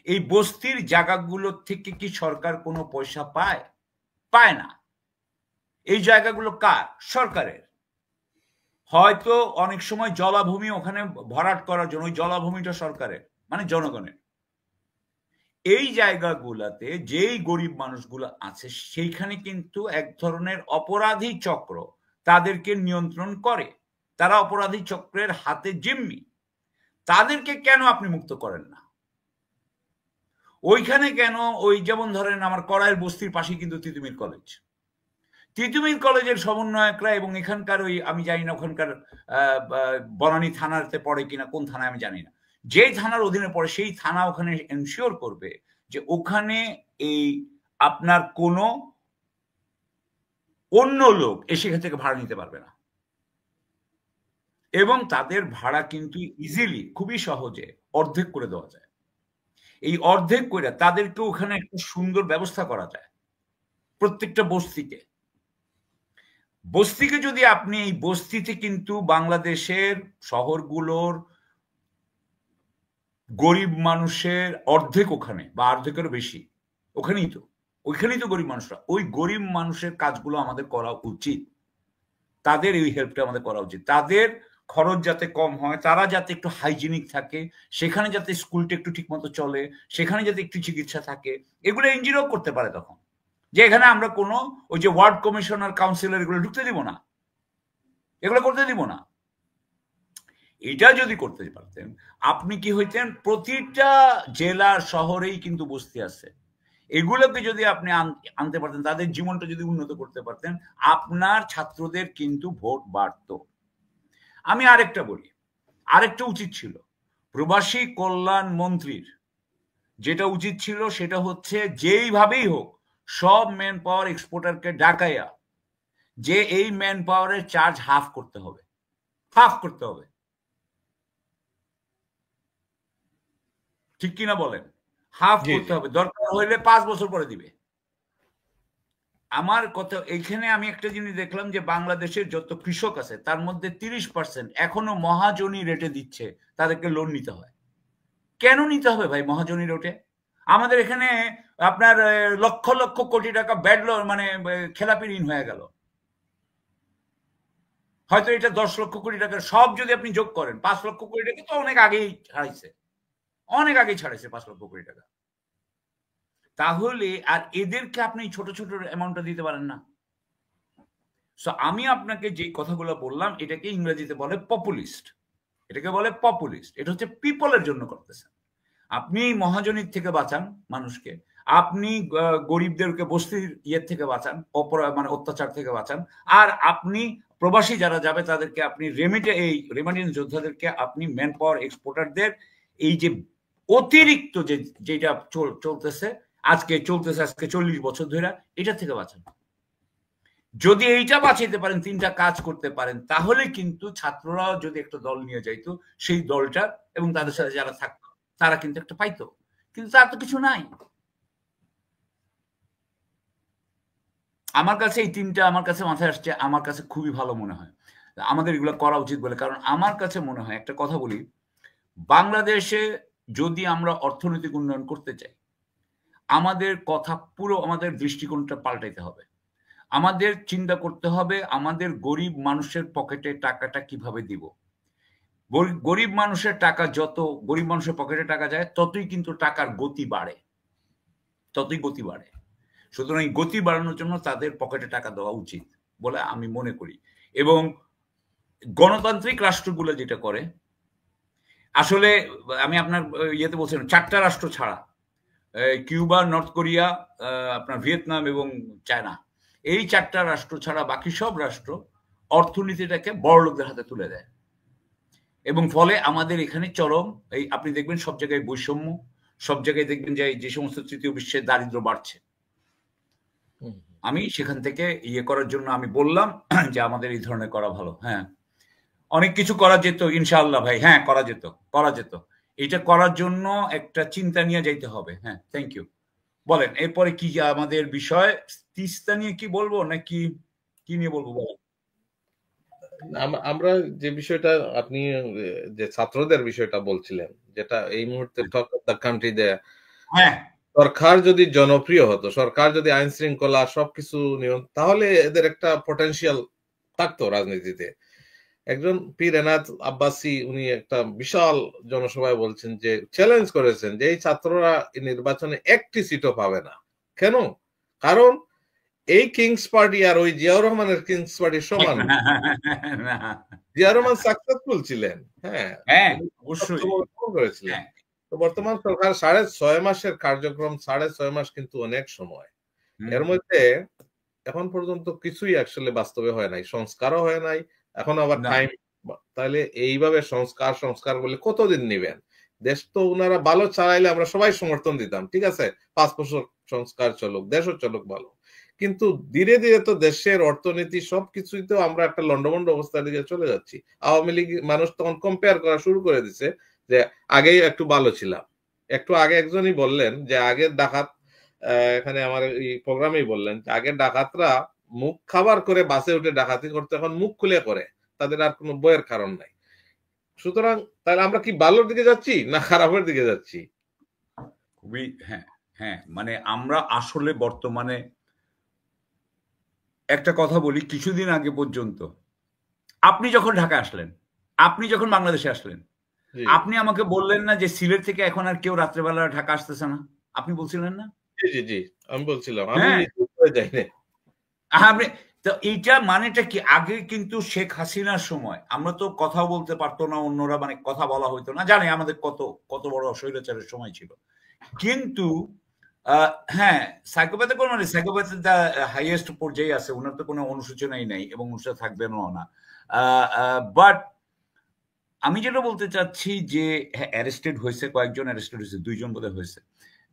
এই বস্তির জায়গাগুলো থেকে কি সরকার কোনো পয়সা পায়? পায় না। এই জায়গাগুলো কার? সরকারের। হয়তো অনেক সময় জলাভূমি ওখানে ভরাট করার জন্য, ওই জলাভূমিটা সরকারের, মানে জনগণের। এই জায়গাগুলোতে যেই গরিব মানুষগুলো আছে, সেইখানে কিন্তু এক ধরনের অপরাধী চক্র তাদেরকে নিয়ন্ত্রণ করে। তারা অপরাধী চক্রের হাতে জিম্মি। তাদেরকে কেন আপনি মুক্ত করেন না? ওইখানে কেন, ওই যেমন ধরেন আমার কড়াইয়ের বস্তির পাশে কিন্তু তিতুমির কলেজ। তিতুমির কলেজের সমন্বয়করা এবং এখানকার ওই, আমি জানি না ওখানকার বনানী থানাতে পড়ে কিনা, কোন থানায় আমি জানি না, যেই থানার অধীনে পড়ে সেই থানা ওখানে এনশিওর করবে যে ওখানে এই আপনার কোনো অন্য লোক এসে এখান থেকে ভাড়া নিতে পারবে না। এবং তাদের ভাড়া কিন্তু ইজিলি, খুবই সহজে অর্ধেক করে দেওয়া যায়। এই অর্ধেক করে তাদেরকে ওখানে একটা সুন্দর ব্যবস্থা করা যায়। প্রত্যেকটা বস্তিকে যদি আপনি, এই বস্তিতে কিন্তু বাংলাদেশের শহরগুলোর গরিব মানুষের অর্ধেক ওখানে, বা অর্ধেকেরও বেশি ওইখানেই তো গরিব মানুষরা। ওই গরিব মানুষের কাজগুলো আমাদের করা উচিত। তাদের এই হেল্পটা আমাদের করা উচিত। তাদের খরচ যাতে কম হয়, তারা যাতে একটু হাইজিনিক থাকে, সেখানে যাতে স্কুলটা একটু ঠিক মতো চলে, সেখানে যাতে একটু চিকিৎসা থাকে, এগুলো এনজিও করতে পারে। তখন যে এখানে আমরা কোনো ওই যে ওয়ার্ড কমিশনার, কাউন্সিলর এগুলো ঢুকতে দিব না, এগুলো করতে দিব না। এটা যদি করতে পারতেন, আপনি কি হইতেন, প্রতিটা জেলার শহরেই কিন্তু বস্তি আছে, এগুলোকে যদি আপনি আনতে পারতেন, তাদের জীবনটা যদি উন্নত করতে পারতেন, আপনার ছাত্রদের কিন্তু ভোট বাড়ত। আমি আরেকটা বলি, আরেকটা উচিত ছিল প্রবাসী কল্যাণ মন্ত্রীর, যেটা উচিত ছিল সেটা হচ্ছে যেইভাবেই হোক সব ম্যান পাওয়ার এক্সপোর্টারকে ডাকাইয়া যে এই ম্যান পাওয়ারের চার্জ হাফ করতে হবে। ঠিক কিনা বলেন? হাফ করতে হবে। দরকার হইলে 5 বছর পরে দিবে। আমার কথা এখানে, আমি একটা জিনিস দেখলাম যে বাংলাদেশের যত কৃষক আছে তার মধ্যে 30% এখনো মহাজনী রেটে দিচ্ছে, তাদেরকে লোন নিতে হয়। কেন নিতে হবে ভাই মহাজনী রেটে? আমাদের এখানে আপনার লক্ষ লক্ষ কোটি টাকা ব্যাড লোন, মানে খেলাপি ঋণ হয়ে গেল। হয়তো এটা 10 লক্ষ কোটি টাকার সব যদি আপনি যোগ করেন, 5 লক্ষ কোটি টাকা তো অনেক আগেই ছাড়াইছে, 5 লক্ষ কোটি টাকা। তাহলে আর এদেরকে আপনি ছোট ছোট অ্যামাউন্টটা দিতে পারেন না? সো আমি আপনাকে যে কথাগুলো বললাম এটাকে ইংরেজিতে বলে পপুলিস্ট, এটাকে বলে পপুলিস্ট। এটা হচ্ছে পিপলের জন্য করতেছেন। আপনি মহাজনীর থেকে বাঁচান মানুষকে, আপনি গরিবদেরকে বস্তির ইয়ের থেকে বাঁচান, মানে অত্যাচার থেকে বাঁচান, আর আপনি প্রবাসী যারা যাবে তাদেরকে আপনি রেমিটেন্স যোদ্ধাদেরকে আপনি ম্যান পাওয়ার এক্সপোর্টারদের এই যে অতিরিক্ত যেটা চলতেছে আজকে 40 বছর ধরে, এটা থেকে বাঁচান। যদি এইটা বাঁচাইতে পারেন, তিনটা কাজ করতে পারেন, তাহলে কিন্তু ছাত্ররা যদি একটা দল নিয়ে যাইতো, সেই দলটা এবং তাদের সাথে যারা থাকতো তারা কিন্তু একটা পাইতো, কিন্তু তার তো কিছু নাই। আমার কাছে এই তিনটা আমার কাছে মাথায় আসছে, আমার কাছে খুবই ভালো মনে হয় আমাদের এগুলো করা উচিত বলে। কারণ আমার কাছে মনে হয়, একটা কথা বলি, বাংলাদেশে যদি আমরা অর্থনৈতিক উন্নয়ন করতে চাই, আমাদের আমাদের দৃষ্টিকোণটা পাল্টাইতে হবে। আমাদের চিন্তা করতে হবে আমাদের গরিব মানুষের পকেটে টাকাটা কিভাবে দিব। গরিব মানুষের টাকা যত গরিব মানুষের পকেটে টাকা যায়, ততই কিন্তু টাকার গতি বাড়ে, সুতরাং এই গতি বাড়ানোর জন্য তাদের পকেটে টাকা দেওয়া উচিত বলে আমি মনে করি। এবং গণতান্ত্রিক রাষ্ট্রগুলো যেটা করে, আসলে আমি আপনার ইয়েতে বলছিলাম 4টা রাষ্ট্র ছাড়া, কিউবা, নর্থ কোরিয়া, আপনার ভিয়েতনাম এবং চায়না, এই 4টা রাষ্ট্র ছাড়া বাকি সব রাষ্ট্র অর্থনীতিটাকে বড়লোকদের হাতে তুলে দেয়। এবং ফলে আমাদের এখানে চরম আপনি দেখবেন সব জায়গায় বৈষম্য, সব জায়গায় দেখবেন যে সমস্ত তৃতীয় বিশ্বের দারিদ্র বাড়ছে। আমি সেখান থেকে ইয়ে করার জন্য আমি বললাম যে আমাদের এই ধরনের করা ভালো। হ্যাঁ, অনেক কিছু করা যেত ইনশাআল্লাহ ভাই, হ্যাঁ করা যেত। এটা করার জন্য একটা চিন্তা নিয়ে যাইতে হবে। হ্যাঁ, থ্যাংক ইউ। বলেন এরপরে কি আমাদের বিষয়, তিস্তা নিয়ে কি বলবো নাকি কি নিয়ে বলবো বলেন? আমরা যে বিষয়টা আপনি যে ছাত্রদের বিষয়টা বলছিলেন, যেটা এই মুহূর্তে টক অফ দ্য কান্ট্রি, হ্যাঁ, সরকার যদি জনপ্রিয় হতো, সরকার যদি আইন শৃঙ্খলা সবকিছু নিয়ম, তাহলে এদের একটা পটেনশিয়াল থাকতো রাজনীতিতে। একজন পীর এনায়েত আব্বাসী, উনি একটা বিশাল জনসভায় বলছেন, যে চ্যালেঞ্জ করেছেন যে এই ছাত্ররা নির্বাচনে একটি সিটও পাবে না। কেন? কারণ এই কিংস পার্টি আর ওই জিয়াউর রহমানের কিংস পার্টির সমান। জিয়াউর রহমান সাকসেসফুল ছিলেন, হ্যাঁ অবশ্যই করেছিলেন। তো বর্তমান সরকার 6.5 মাসের কার্যক্রম, 6.5 মাস কিন্তু অনেক সময়। এর মধ্যে এখন পর্যন্ত কিছুই আসলে বাস্তবে হয় নাই, সংস্কারও হয় নাই। এখন আবার টাইম, তাহলে এইভাবে সংস্কার বলে কতদিন নিবেন? দেশ তো উনারা ভালো চালাইলে আমরা সবাই সমর্থন দিতাম, ঠিক আছে 5 বছর সংস্কার চলুক, দেশও চলুক ভালো। কিন্তু ধীরে ধীরে তো দেশের অর্থনীতি সবকিছুই তো আমরা একটা লন্ডভন্ড অবস্থার দিকে চলে যাচ্ছি। আওয়ামী লীগ মানুষ তখন কম্পেয়ার করা শুরু করে দিছে যে আগেই একটু ভালো ছিলাম। একটু আগে একজনই বললেন যে আগের ডাকাত, এখানে আমার এই প্রোগ্রামেই বললেন যে আগের ডাকাতরা মুখ খাবার করে বাসে উঠে ডাকাতি করতে, এখন মুখ খুলে করে, তাদের আর কোনো বইয়ের কারণ নাই। সুতরাং তাহলে আমরা কি ভালোর দিকে যাচ্ছি না খারাপের দিকে যাচ্ছি? খুবই, হ্যাঁ মানে আমরা আসলে বর্তমানে একটা কথা বলি, কিছুদিন আগে পর্যন্ত আপনি যখন ঢাকা আসলেন, আপনি যখন বাংলাদেশে আসলেন, আপনি আমাকে বললেন না যে সিলেট থেকে এখন আর কেউ রাত্রেবেলা ঢাকা আসতেছে না? আপনি বলছিলেন না? জি আমি বলছিলাম, আমি যাই না। আপনি তো এইটা মানেটা কি? আগে কিন্তু শেখ হাসিনার সময় আমরা তো কথা বলতে পারতো না, অন্যরা মানে কথা বলা হইতো না, জানে আমাদের কত বড় স্বৈরাচারের সময় ছিল। কিন্তু হ্যাঁ, সাইকোপ্যাথের কোন মানে সাইকোপ্যাথের দা হাইয়েস্ট পর্যায়ে আছে, ওনার তো কোনো অনুশোচনাই নাই এবং অনুশোচনা থাকবেনও না। বাট আমি যেটা বলতে চাচ্ছি যে হ্যাঁ, অ্যারেস্টেড হয়েছে, কয়েকজন অ্যারেস্টেড হয়েছে, 2 জন বোধহয় হয়েছে।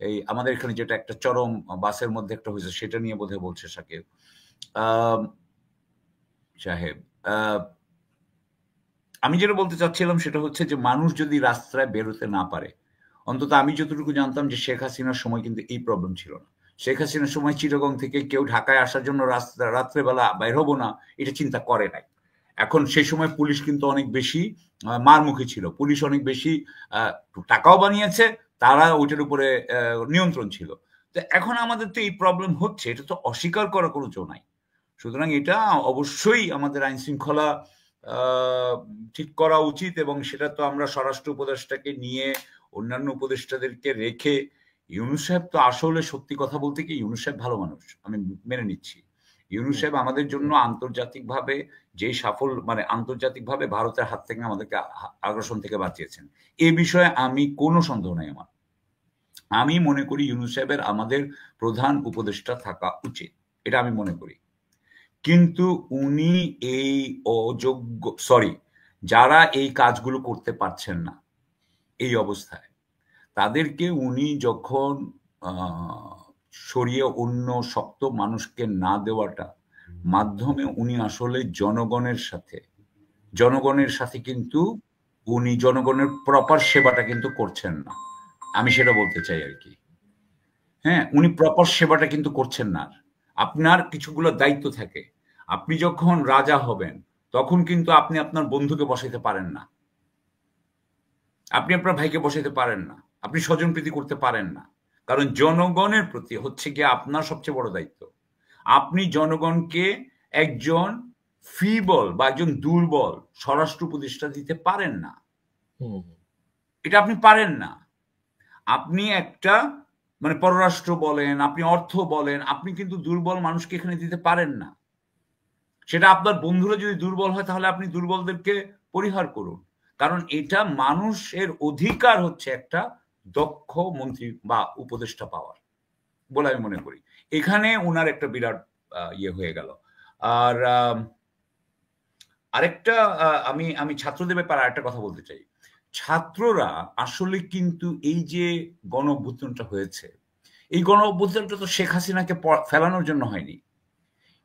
এই আমাদের এখানে যেটা একটা চরম বাসের মধ্যে একটা হয়েছে, সেটা নিয়ে বোধহয় বলছে সাকিব সাহেব। আমি যেটা বলতে চাচ্ছিলাম সেটা হচ্ছে যে মানুষ যদি রাস্তায় বেরোতে না পারে, অন্তত আমি যতটুকু জানতাম যে শেখ হাসিনার সময় কিন্তু এই প্রবলেম ছিল না। শেখ হাসিনার সময় চিটাগং থেকে কেউ ঢাকায় আসার জন্য রাত্রেবেলা বের হবো না, এটা চিন্তা করে নাই। এখন সেই সময় পুলিশ কিন্তু অনেক বেশি মারমুখী ছিল, পুলিশ অনেক বেশি টাকাও বানিয়েছে, তারা ওইটার উপরে নিয়ন্ত্রণ ছিল। তো এখন আমাদের তো এই প্রবলেম হচ্ছে, এটা তো অস্বীকার করার কোনো জো নাই। সুতরাং এটা অবশ্যই আমাদের আইন শৃঙ্খলা ঠিক করা উচিত, এবং সেটা তো আমরা স্বরাষ্ট্র উপদেষ্টাকে নিয়ে, অন্যান্য উপদেষ্টাদেরকে রেখে, ইউনূস সাহেব তো আসলে সত্যি কথা বলতে কি ইউনূস সাহেব ভালো মানুষ, আমি মেনে নিচ্ছি। ইউনূস সাহেব আমাদের জন্য আন্তর্জাতিকভাবে যে সাফল্য, মানে আন্তর্জাতিকভাবে ভারতের হাত থেকে আমাদেরকে আগ্রাসন থেকে বাঁচিয়েছেন, এ বিষয়ে আমি কোনো সন্দেহ নাই আমার। আমি মনে করি ইউনূস সাহেবের আমাদের প্রধান উপদেষ্টা থাকা উচিত, এটা আমি মনে করি। কিন্তু উনি এই অযোগ্য, যারা এই কাজগুলো করতে পারছেন না এই অবস্থায়, তাদেরকে উনি যখন সরিয়ে অন্য শক্ত মানুষকে না দেওয়াটা মাধ্যমে উনি আসলে জনগণের সাথে কিন্তু উনি জনগণের প্রপার সেবাটা কিন্তু করছেন না, আমি সেটা বলতে চাই আর কি। হ্যাঁ, উনি প্রপার সেবাটা কিন্তু করছেন না। আপনার কিছুগুলো দায়িত্ব থাকে, আপনি যখন রাজা হবেন তখন কিন্তু আপনি আপনার বন্ধুকে বসাইতে পারেন না, আপনি আপনার ভাইকে বসাইতে পারেন না, আপনি স্বজনপ্রীতি করতে পারেন না, কারণ জনগণের প্রতি হচ্ছে গিয়ে আপনার সবচেয়ে বড় দায়িত্ব। আপনি জনগণকে একজন ফিবল বা একজন দুর্বল স্বরাষ্ট্র উপদেষ্টা দিতে পারেন না, এটা আপনি পারেন না। আপনি একটা মানে পররাষ্ট্র বলেন, আপনি অর্থ বলেন, আপনি কিন্তু দুর্বল মানুষকে এখানে দিতে পারেন না। সেটা আপনার বন্ধুরা যদি দুর্বল হয় তাহলে আপনি দুর্বলদেরকে পরিহার করুন, কারণ এটা মানুষের অধিকার হচ্ছে একটা দক্ষ মন্ত্রী বা উপদেষ্টা পাওয়ার বলে আমি মনে করি। এখানে ওনার একটা বিরাট ইয়ে হয়ে গেল। আর আরেকটা আমি ছাত্রদের ব্যাপারে আরেকটা কথা বলতে চাই। ছাত্ররা আসলে কিন্তু এই যে গণ অভ্যুত্থানটা হয়েছে, এই গণ অভ্যুত্থানটা তো শেখ হাসিনাকে ফেলানোর জন্য হয়নি,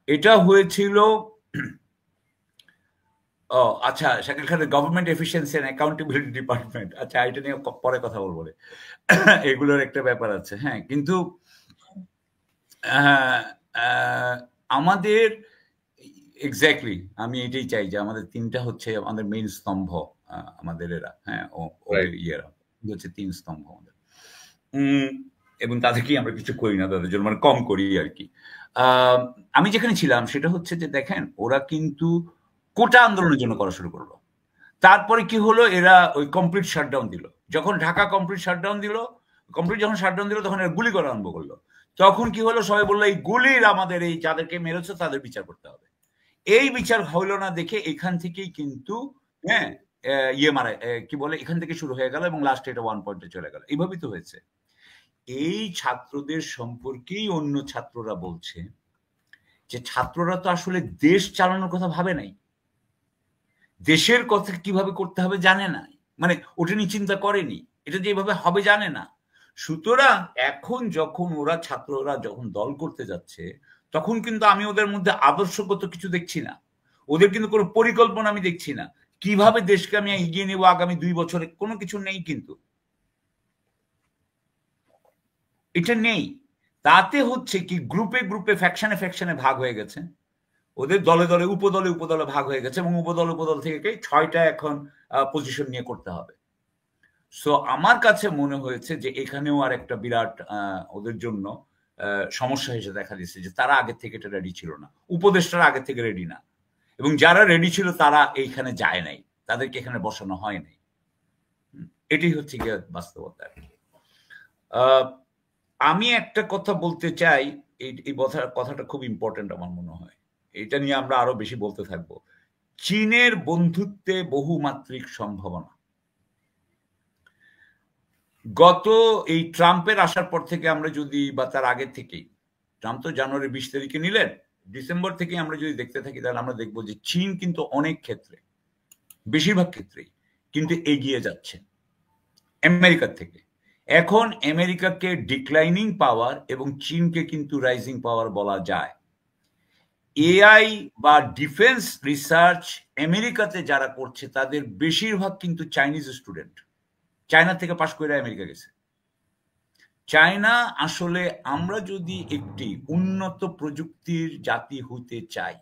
এটা হয়েছিল আচ্ছা শাকিল খানের government efficiency and accountability department, আচ্ছা এটা নিয়ে পরে কথা বলবো, এগুলোর একটা ব্যাপার আছে। হ্যাঁ, কিন্তু আমাদের এক্স্যাক্টলি আমি এটাই চাই যে আমাদের তিনটা হচ্ছে আমাদের মেইন স্তম্ভ, আমাদের এরা, হ্যাঁ ইয়েরা হচ্ছে তিন স্তম্ভ আমাদের, এবং তাদেরকেই আমরা কিছু করি না, তাদের জন্য মানে কম করি আর কি। আমি যেখানে ছিলাম সেটা হচ্ছে যে দেখেন, ওরা কিন্তু কোটা আন্দোলনের জন্য করা শুরু করলো, তারপরে কি হলো, এরা ওই কমপ্লিট শাটডাউন দিল। যখন ঢাকা কমপ্লিট শাটডাউন দিল তখন এরা গুলি করা আরম্ভ করলো। তখন কি হলো, সবাই বললো এই গুলির আমাদের এই যাদেরকে মেরেছে তাদের বিচার করতে হবে। এই বিচার হইল না দেখে এখান থেকেই কিন্তু হ্যাঁ কি বলে এখান থেকে শুরু হয়ে গেল এবং লাস্টে এটা 1 পয়েন্টে চলে গেল। এইভাবেই তো হয়েছে। এই ছাত্রদের সম্পর্কেই অন্য ছাত্ররা বলছে যে ছাত্ররা তো আসলে দেশ চালানোর কথা ভাবে নাই, দেশের কথা কিভাবে করতে হবে জানে না, মানে ওটা নিয়ে চিন্তা করেনি, এটা যে এভাবে হবে জানে না। সুতরাং এখন যখন ছাত্ররা যখন দল করতে যাচ্ছে, তখন কিন্তু আমি ওদের মধ্যে আদর্শগত কিছু দেখছি না, ওদের কিন্তু কোনো পরিকল্পনা আমি দেখছি না, কিভাবে দেশকে আমি এগিয়ে নেব আগামী 2 বছরে, কোনো কিছু নেই, কিন্তু এটা নেই। তাতে হচ্ছে কি গ্রুপে গ্রুপে ফ্যাকশনে ভাগ হয়ে গেছে, ওদের দলে দলে উপদলে ভাগ হয়ে গেছে, এবং উপদল থেকে 6টা এখন পজিশন নিয়ে করতে হবে। সো আমার কাছে মনে হয়েছে যে এখানেও আর একটা বিরাট ওদের জন্য সমস্যা হিসেবে দেখা দিচ্ছে যে তারা আগে থেকে এটা রেডি ছিল না, উপদেষ্টারা আগে থেকে রেডি না, এবং যারা রেডি ছিল তারা এইখানে যায় নাই, তাদেরকে এখানে বসানো হয় নাই। এটাই হচ্ছে গিয়ে বাস্তবতা আর কি। আমি একটা কথা বলতে চাই, এই কথাটা খুব ইম্পর্টেন্ট আমার মনে হয়, এটা নিয়ে আমরা আরো বেশি বলতে থাকবো। চীনের বন্ধুত্বে বহুমাত্রিক সম্ভাবনা। গত এই ট্রাম্পের আসার পর থেকে আমরা যদি, বা তার আগে থেকেই, ট্রাম্প তো জানুয়ারি 20 তারিখে নিলেন, ডিসেম্বর থেকে আমরা যদি দেখতে থাকি তাহলে আমরা দেখবো যে চীন কিন্তু অনেক ক্ষেত্রে, বেশিরভাগ ক্ষেত্রেই কিন্তু এগিয়ে যাচ্ছে আমেরিকার থেকে। এখন আমেরিকাকে ডিক্লাইনিং পাওয়ার এবং চীনকে কিন্তু রাইজিং পাওয়ার বলা যায়। এআই বা ডিফেন্স রিসার্চ আমেরিকাতে যারা করছে তাদের বেশিরভাগ কিন্তু চাইনিজ স্টুডেন্ট, চায়না থেকে পাশ করে আমেরিকা গেছে। চায়না আসলে, আমরা যদি একটি উন্নত প্রযুক্তির জাতি হতে চাই,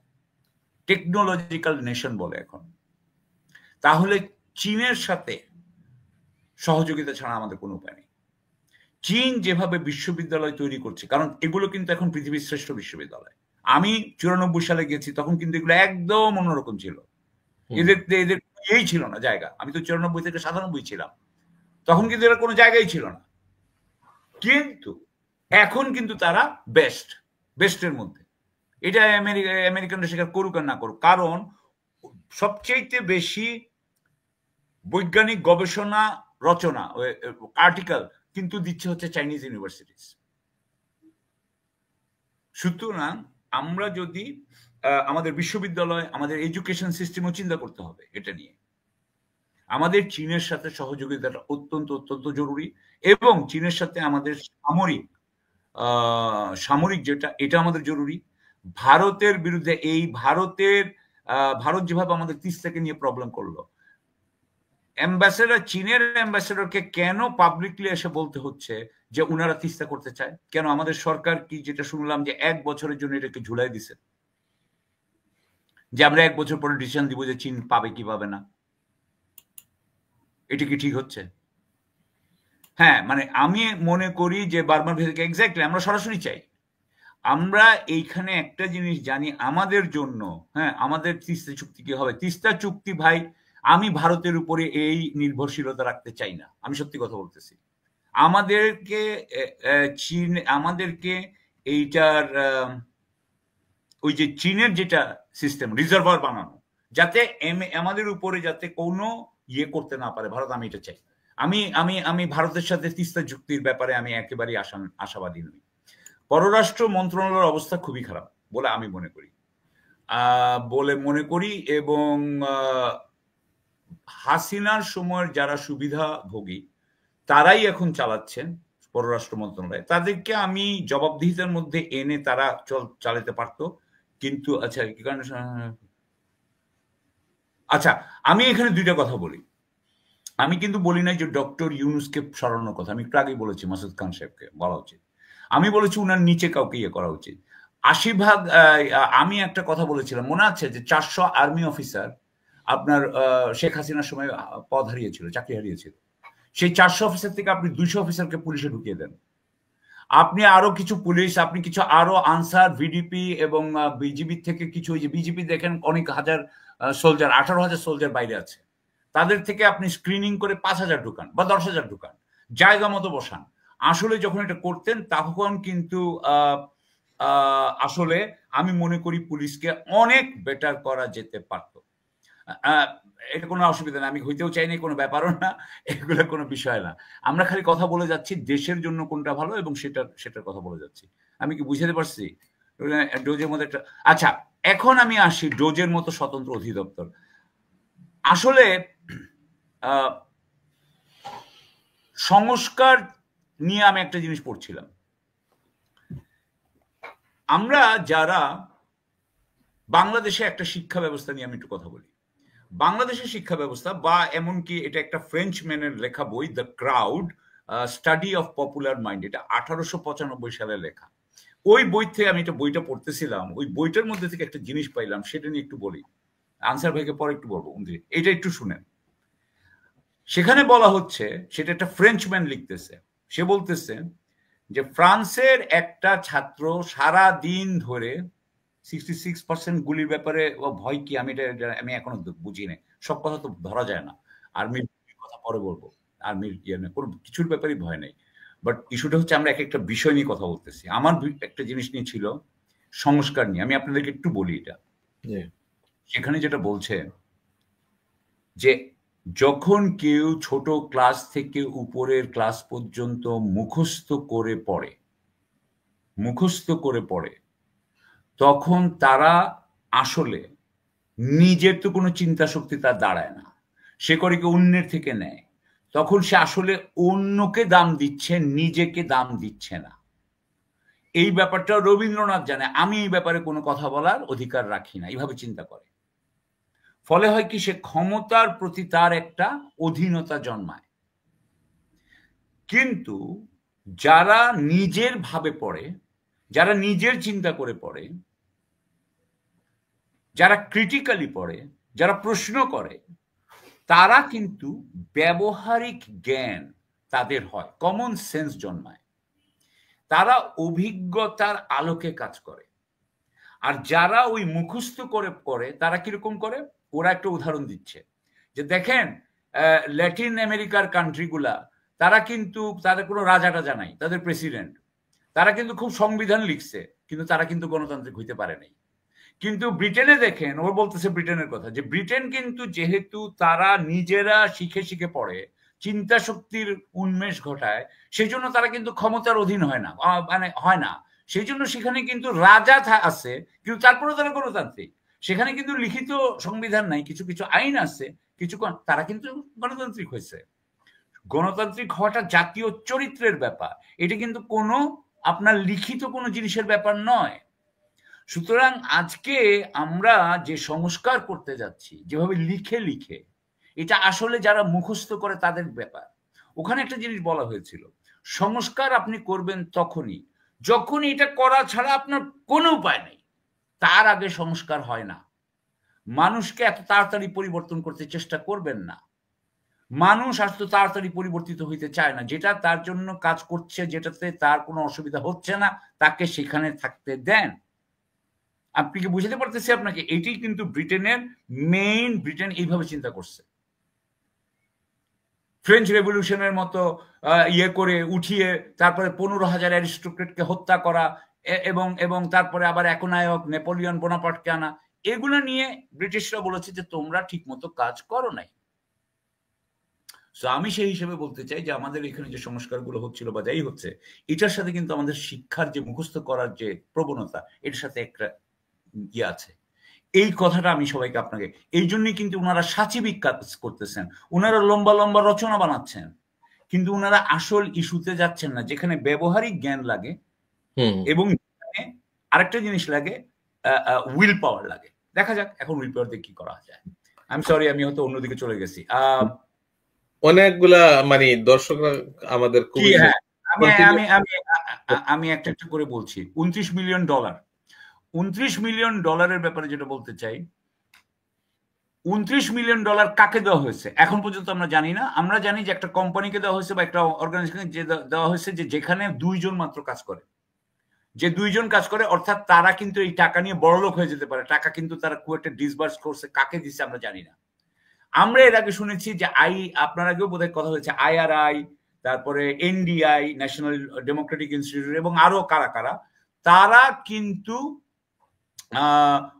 টেকনোলজিক্যাল নেশন বলে এখন, তাহলে চীনের সাথে সহযোগিতা ছাড়া আমাদের কোনো উপায় নেই। চীন যেভাবে বিশ্ববিদ্যালয় তৈরি করছে, কারণ এগুলো কিন্তু এখন পৃথিবীর শ্রেষ্ঠ বিশ্ববিদ্যালয়। আমি 94 সালে গেছি, তখন কিন্তু এগুলো একদম অন্যরকম ছিল, এদের এই ছিল না জায়গা। আমি তো 94 থেকে 97 ছিলাম, তখন কিন্তু এরা কোনো জায়গায় ছিল না, কিন্তু এখন কিন্তু তারা বেস্টের মধ্যে। এটা আমেরিকানরা স্বীকার করুক আর না করুক, কারণ সবচেয়ে বেশি বৈজ্ঞানিক গবেষণা রচনা আর্টিকেল কিন্তু দিচ্ছে হচ্ছে চাইনিজ ইউনিভার্সিটিস। সুতরাং আমরা যদি আমাদের বিশ্ববিদ্যালয়, আমাদের এডুকেশন সিস্টেমও চিন্তা করতে হবে এটা নিয়ে। আমাদের চীনের সাথে সহযোগিতাটা অত্যন্ত অত্যন্ত জরুরি, এবং চীনের সাথে আমাদের সামরিক যেটা, এটা আমাদের জরুরি। ভারতের বিরুদ্ধে ভারত যেভাবে আমাদের তিস্তাকে নিয়ে প্রবলেম করলো, চীনের অ্যাম্বাসেডরকে কেন পাবলিকলি এসে বলতে হচ্ছে যে উনারা তিস্তা করতে চায়? কেন? আমাদের সরকার কি, যেটা শুনলাম যে 1 বছরের জন্য এটাকে ঝুলাই দিছে, যে আমরা 1 বছর পরে ডিসিশন দিব যে চীন পাবে কি পাবে না। এটা কি ঠিক হচ্ছে? হ্যাঁ, মানে আমি মনে করি যে বার্মার ভেতরে এক্স্যাক্টলি আমরা সরাসরি চাই। আমরা এইখানে একটা জিনিস জানি আমাদের জন্য, হ্যাঁ, আমাদের তিস্তা চুক্তি কি হবে? তিস্তা চুক্তি ভাই, আমি ভারতের উপরে এই নির্ভরশীলতা রাখতে চাই না, আমি সত্যি কথা বলতেছি। আমাদেরকে এইটার ওই যে চীনের যেটা সিস্টেম, রিজার্ভার বানানো, যাতে আমাদের উপরে যাতে কোনো ইয়ে করতে না পারে ভারত, আমি এটা চাই। আমি ভারতের সাথে তিস্তা চুক্তির ব্যাপারে আমি একেবারেই আশাবাদী নই। পররাষ্ট্র মন্ত্রণালয়ের অবস্থা খুবই খারাপ বলে আমি মনে করি এবং হাসিনার সময়ের যারা সুবিধাভোগী তারাই এখন চালাচ্ছেন পররাষ্ট্র মন্ত্রণালয়। তাদেরকে আমি জবাবদিহিতার মধ্যে এনে তারা চালাতে পারতো, কিন্তু আচ্ছা, আমি এখানে দুইটা কথা বলি। আমি কিন্তু বলি নাই যে ডক্টর ইউনূসকে সরানোর কথা, আমি একটু আগেই বলেছি মাসুদ খান সাহেবকে বলা উচিত। আমি বলেছি উনার নিচে কাউকে ইয়ে করা উচিত। 80% আমি একটা কথা বলেছিলাম, মনে আছে যে 400 আর্মি অফিসার আপনার শেখ হাসিনার সময় পদ হারিয়েছিল, চাকরি হারিয়েছিল। সেই 400 অফিসার থেকে আপনি 200 অফিসারকে পুলিশে ঢুকিয়ে দেন। আপনি আরো কিছু পুলিশ, আপনি কিছু আরো আনসার, ভিডিপি এবং বিজিবি থেকে কিছু, ওই যে বিজিপি দেখেন অনেক হাজার সোলজার, 18,000 সোলজার বাইরে আছে, তাদের থেকে আপনি স্ক্রিনিং করে 5,000 ঢুকান বা 10,000 ঢুকান, জায়গা মতো বসান। আসলে যখন এটা করতেন তখন কিন্তু আসলে আমি মনে করি পুলিশকে অনেক বেটার করা যেতে পারত। এটা কোনো অসুবিধা না, আমি হইতেও চাই না, কোনো ব্যাপারও না, এগুলো কোনো বিষয় না। আমরা খালি কথা বলে যাচ্ছি দেশের জন্য কোনটা ভালো এবং সেটার কথা বলে যাচ্ছি। আমি কি বুঝাতে পারছি? ডোজের মধ্যে একটা, আচ্ছা এখন আমি আসি ডোজের মতো স্বতন্ত্র অধিদপ্তর। আসলে সংস্কার নিয়ে আমি একটা জিনিস পড়ছিলাম। আমরা যারা বাংলাদেশে একটা শিক্ষা ব্যবস্থা নিয়ে আমি একটু কথা বলি। বাংলাদেশের শিক্ষা ব্যবস্থা, বা এমনকি এটা একটা ফ্রেঞ্চ ম্যানের লেখা বই, the crowd study of popular mind, এটা 1895 সালে লেখা। ওই বই থেকে আমি এটা বইটা পড়তেছিলাম, ওই বইটার মধ্যে থেকে একটা জিনিস পাইলাম, সেটা নিয়ে একটু বলি। আনসার ভাইকে পরে একটু বলবো, এটা একটু শুনেন। সেখানে বলা হচ্ছে, সেটা একটা ফ্রেঞ্চম্যান লিখতেছে, সে বলতেছে যে ফ্রান্সের একটা ছাত্র সারা দিন ধরে 66% গুলির ব্যাপারে ভয় কি, আমি এখনো বুঝি না, সব কথা তো ধরা যায় না, আর্মির কথা পরে বলবো, আর্মির কোনো কিছুর ব্যাপারে ভয় নেই, বাট ইস্যুটা হচ্ছে আমরা একটা বিষয় নিয়ে কথা বলতেছি। আমার একটা জিনিস নিয়ে ছিল সংস্কার নিয়ে, আমি আপনাদেরকে একটু বলি এটা। সেখানে যেটা বলছে যে যখন কেউ ছোট ক্লাস থেকে উপরের ক্লাস পর্যন্ত মুখস্থ করে পড়ে তখন তারা আসলে নিজের তো কোনো চিন্তা শক্তি তার দাঁড়ায় না, সে করে কি অন্যের থেকে নেয়, তখন সে আসলে অন্যকে দাম দিচ্ছে, নিজেকে দাম দিচ্ছে না। এই ব্যাপারটা রবীন্দ্রনাথ জানে, আমি এই ব্যাপারে কোনো কথা বলার অধিকার রাখি না, এইভাবে চিন্তা করে। ফলে হয় কি, সে ক্ষমতার প্রতি তার একটা অধীনতা জন্মায়। কিন্তু যারা নিজের ভাবে পড়ে, যারা নিজের চিন্তা করে পড়ে, যারা ক্রিটিক্যালি পড়ে, যারা প্রশ্ন করে, তারা কিন্তু ব্যবহারিক জ্ঞান তাদের হয়, কমন সেন্স জন্মায়, তারা অভিজ্ঞতার আলোকে কাজ করে। আর যারা ওই মুখস্থ করে তারা কিরকম করে, ওরা একটা উদাহরণ দিচ্ছে যে দেখেন ল্যাটিন আমেরিকার কান্ট্রিগুলা, তারা কিন্তু তাদের কোনো রাজা টাজা নাই, তাদের প্রেসিডেন্ট, তারা কিন্তু খুব সংবিধান লিখছে, কিন্তু তারা কিন্তু গণতান্ত্রিক হইতে পারে নাই। কিন্তু ব্রিটেনে দেখেন, ও বলতেছে ব্রিটেনের কথা, যে ব্রিটেন কিন্তু যেহেতু তারা নিজেরা শিখে শিখে পড়ে, চিন্তা শক্তির উন্মেষ ঘটায়, সেই জন্য তারা কিন্তু ক্ষমতার অধীন হয় না, মানে হয় না। সেই জন্য সেখানে কিন্তু রাজা আছে, কিন্তু তারপরেও তারা গণতান্ত্রিক। সেখানে কিন্তু লিখিত সংবিধান নাই, কিছু কিছু আইন আছে, কিছু তারা কিন্তু গণতান্ত্রিক হয়েছে। গণতান্ত্রিক হওয়াটা জাতীয় চরিত্রের ব্যাপার, এটা কিন্তু কোনো আপনার লিখিত কোনো জিনিসের ব্যাপার নয়। সুতরাং আজকে আমরা যে সংস্কার করতে যাচ্ছি, যেভাবে লিখে লিখে, এটা আসলে যারা মুখস্থ করে তাদের ব্যাপার। ওখানে একটা জিনিস বলা হয়েছিল, সংস্কার আপনি করবেন তখনই যখন এটা করা ছাড়া আপনার কোনো উপায় নেই, তার আগে সংস্কার হয় না। মানুষকে এত তাড়াতাড়ি পরিবর্তন করতে চেষ্টা করবেন না। মানুষ এত তাড়াতাড়ি পরিবর্তিত হইতে চায় না। যেটা তার জন্য কাজ করছে, যেটাতে তার কোনো অসুবিধা হচ্ছে না, তাকে সেখানে থাকতে দেন। আপনি কি বুঝতে পারতেছি আপনাকে? এটি কিন্তু ব্রিটেনের মেইন, ব্রিটেন এইভাবে চিন্তা করছে। ফ্রেঞ্চ রেভলিউশনের মতো ইয়ে করে উঠিয়ে তারপরে 15,000 অ্যারিস্টোক্রেটকে হত্যা করা, এবং এবং তারপরে আবার একনায়ক নেপোলিয়ন বোনাপার্টকে আনা, এগুলো নিয়ে ব্রিটিশরা বলেছে যে তোমরা ঠিক মতো কাজ করো নাই। আমি সেই হিসেবে বলতে চাই যে আমাদের এখানে যে সংস্কারগুলো হচ্ছিল বা যাই হচ্ছে, এটার সাথে কিন্তু আমাদের শিক্ষার যে মুখস্থ করার যে প্রবণতা, এটার সাথে একটা ইয়ে আছে। এই কথাটা আমি সবাইকে, আপনাকে, এই জন্যই কিন্তু ওনারা সাচিবিক কাজ করতেছেন, ওনারা লম্বা লম্বা রচনা বানাচ্ছেন, কিন্তু ওনারা আসল ইস্যুতে যাচ্ছেন না, যেখানে ব্যবহারিক জ্ঞান লাগে এবং আরেকটা জিনিস লাগে, উইল পাওয়ার লাগে। দেখা যাক এখন উইল পাওয়ার দিয়ে কি করা যায়। আমি সরি, আমি হয়তো অন্যদিকে চলে গেছি। অনেকগুলা মানে দর্শকরা আমাদের আমি একটা একটা করে বলছি। $29 মিলিয়ন, $29 মিলিয়ন ব্যাপারে যেটা বলতে চাই, $29 মিলিয়ন কাকে দেওয়া হয়েছে এখন পর্যন্ত আমরা জানি না। আমরা জানি যে একটা কোম্পানিকে দেওয়া হয়েছে বা একটা অর্গানাইজেশনকে দেওয়া হয়েছে যে যেখানে 2 জন মাত্র কাজ করে, যে 2 জন কাজ করে, অর্থাৎ তারা কিন্তু এই টাকা নিয়ে বড়লোক হয়ে যেতে পারে। টাকা কিন্তু তারা খুব একটা ডিসবার্স করছে, কাকে দিচ্ছে আমরা জানি না। আমরা এর আগে শুনেছি যে আপনার আগেও বোধহয় কথা হয়েছে, IRI, তারপরে NDI, ন্যাশনাল ডেমোক্রেটিক ইনস্টিটিউট, এবং আরো কারা কারা, তারা কিন্তু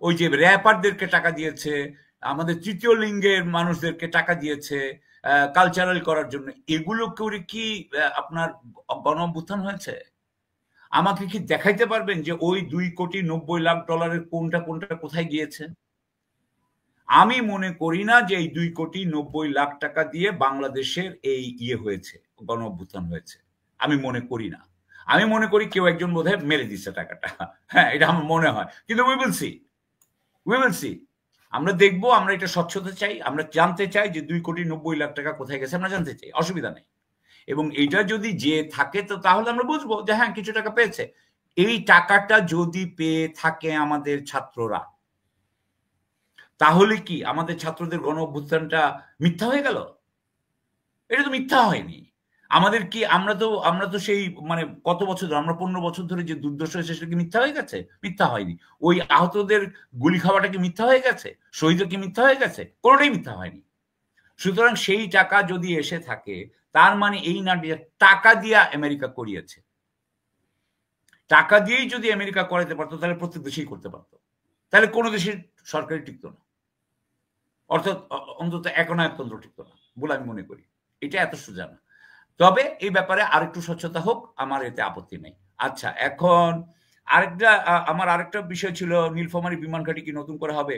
ওই যে র্যাপারদেরকে টাকা দিয়েছে, আমাদের তৃতীয় লিঙ্গের মানুষদেরকে টাকা দিয়েছে কালচারাল করার জন্য। এগুলো করে কি আপনার গণ অভ্যুত্থান হয়েছে? আমাকে কি দেখাইতে পারবেন যে ওই $2,90,00,000 কোনটা কোনটা কোথায় গিয়েছে? আমি মনে করি না যে এই $2,90,00,000 দিয়ে বাংলাদেশের এই ইয়ে হয়েছে, গণ অভ্যুত্থান হয়েছে। আমি মনে করি না। আমি মনে করি কেউ একজন বোধহয় মেরে দিচ্ছে টাকাটা। হ্যাঁ, এটা আমার মনে হয়, কিন্তু উই উইল সি। আমরা দেখবো, আমরা এটা স্বচ্ছতা চাই, আমরা জানতে চাই যে $2,90,00,000 কোথায় গেছে, আমরা জানতে চাই, অসুবিধা নেই। এবং এটা যদি যে থাকে তো তাহলে আমরা বুঝবো যে হ্যাঁ কিছু টাকা পেয়েছে। এই টাকাটা যদি পেয়ে থাকে আমাদের ছাত্ররা, তাহলে কি আমাদের ছাত্রদের গণ অভ্যুত্থানটা মিথ্যা হয়ে গেল? এটা তো মিথ্যা হয়নি। আমাদের কি, আমরা তো সেই মানে কত বছর ধরে, আমরা 15 বছর ধরে যে দুর্দশা হয়েছে সেটা কি মিথ্যা হয়ে গেছে? মিথ্যা হয়নি। ওই আহতদের গুলি খাওয়াটা কি মিথ্যা হয়ে গেছে? শহীদ কি মিথ্যা হয়ে গেছে? কোনোটাই মিথ্যা হয়নি। সুতরাং সেই টাকা যদি এসে থাকে, তার মানে এই না যে টাকা দিয়ে আমেরিকা করিয়েছে। টাকা দিয়েই যদি আমেরিকা করাতে পারতো তাহলে প্রত্যেক দেশেই করতে পারতো, তাহলে কোনো দেশের সরকারি টিকতো না, অর্থাৎ অন্তত একনায়কতন্ত্র টিকতো না বলে আমি মনে করি। এটা এত সোজা না। তবে এই ব্যাপারে আরেকটু স্বচ্ছতা হোক, আমার এতে আপত্তি নেই। আচ্ছা, এখন আমার আরেকটা বিষয় ছিল, নীলফামারী বিমান ঘাঁটি কি নতুন করে হবে?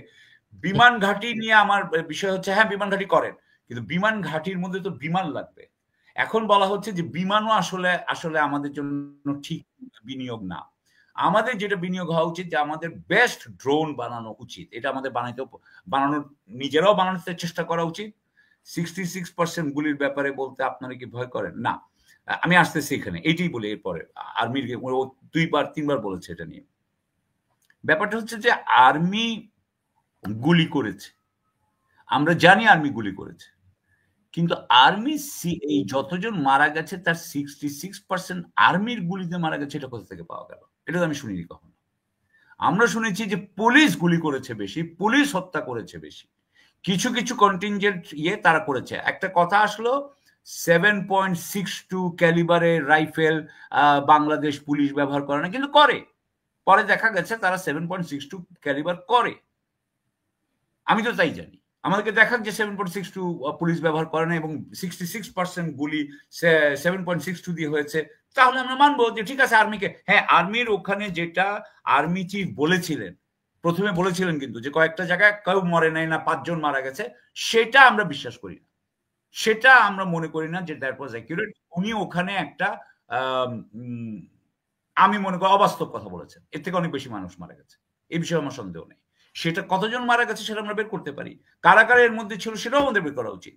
বিমান ঘাঁটি নিয়ে আমার বিষয় হচ্ছে, হ্যাঁ বিমান ঘাঁটি করেন, কিন্তু বিমান ঘাঁটির মধ্যে তো বিমান লাগবে। এখন বলা হচ্ছে যে বিমানও আসলে আমাদের জন্য ঠিক বিনিয়োগ না। আমাদের যেটা বিনিয়োগ হওয়া উচিত যে আমাদের বেস্ট ড্রোন বানানো উচিত। এটা আমাদের বানানোর নিজেরাও বানানোর চেষ্টা করা উচিত। 66% গুলির ব্যাপারে বলতে আপনারা কি ভয় করেন? না, আমি আসতেছি এখানে, এটাই বলি। এরপরে আর্মির 2-3বার বলেছে এটা নিয়ে। ব্যাপারটা হচ্ছে যে আর্মি গুলি করেছে, আমরা জানি আর্মি গুলি করেছে, কিন্তু আর্মি এই যতজন মারা গেছে তার 66% আর্মির গুলিতে মারা গেছে। এটা কোথা থেকে পাওয়া গেল? এটা তো আমি শুনিনি কখনো। আমরা শুনেছি যে পুলিশ গুলি করেছে বেশি, পুলিশ হত্যা করেছে বেশি, কিছু কিছু কন্টিনজেন্ট তারা করেছে। একটা কথা আসলো 7.62 ক্যালিবারের রাইফেল বাংলাদেশ পুলিশ ব্যবহার করে না, কিন্তু করে। পরে দেখা গেছে তারা 7.62 ক্যালিবার করে। আমি তো তাই জানি, আমাদেরকে দেখাক যে 7.62 পুলিশ ব্যবহার করে না এবং 66% গুলি 7.62 দিয়ে হয়েছে, তাহলে আমরা মানবো যে ঠিক আছে আর্মিকে। হ্যাঁ, আর্মির ওখানে যেটা আর্মি চিফ বলেছিলেন, প্রথমে বলেছিলেন কিন্তু যে কয়েকটা জায়গায় কেউ মরে নাই, না 5 জন মারা গেছে, সেটা আমরা বিশ্বাস করি না, সেটা আমরা মনে করি না যে দ্যাট ওয়াজ অ্যাকিউরেট। উনি ওখানে একটা আমি মনে করি অবাস্তব কথা বলেছেন, এর থেকে অনেক বেশি মানুষ মারা গেছে, এই বিষয়ে আমার সন্দেহ নেই। সেটা কতজন মারা গেছে সেটা আমরা বের করতে পারি, কারাগারে এর মধ্যে ছিল সেটাও আমাদের বের করা উচিত।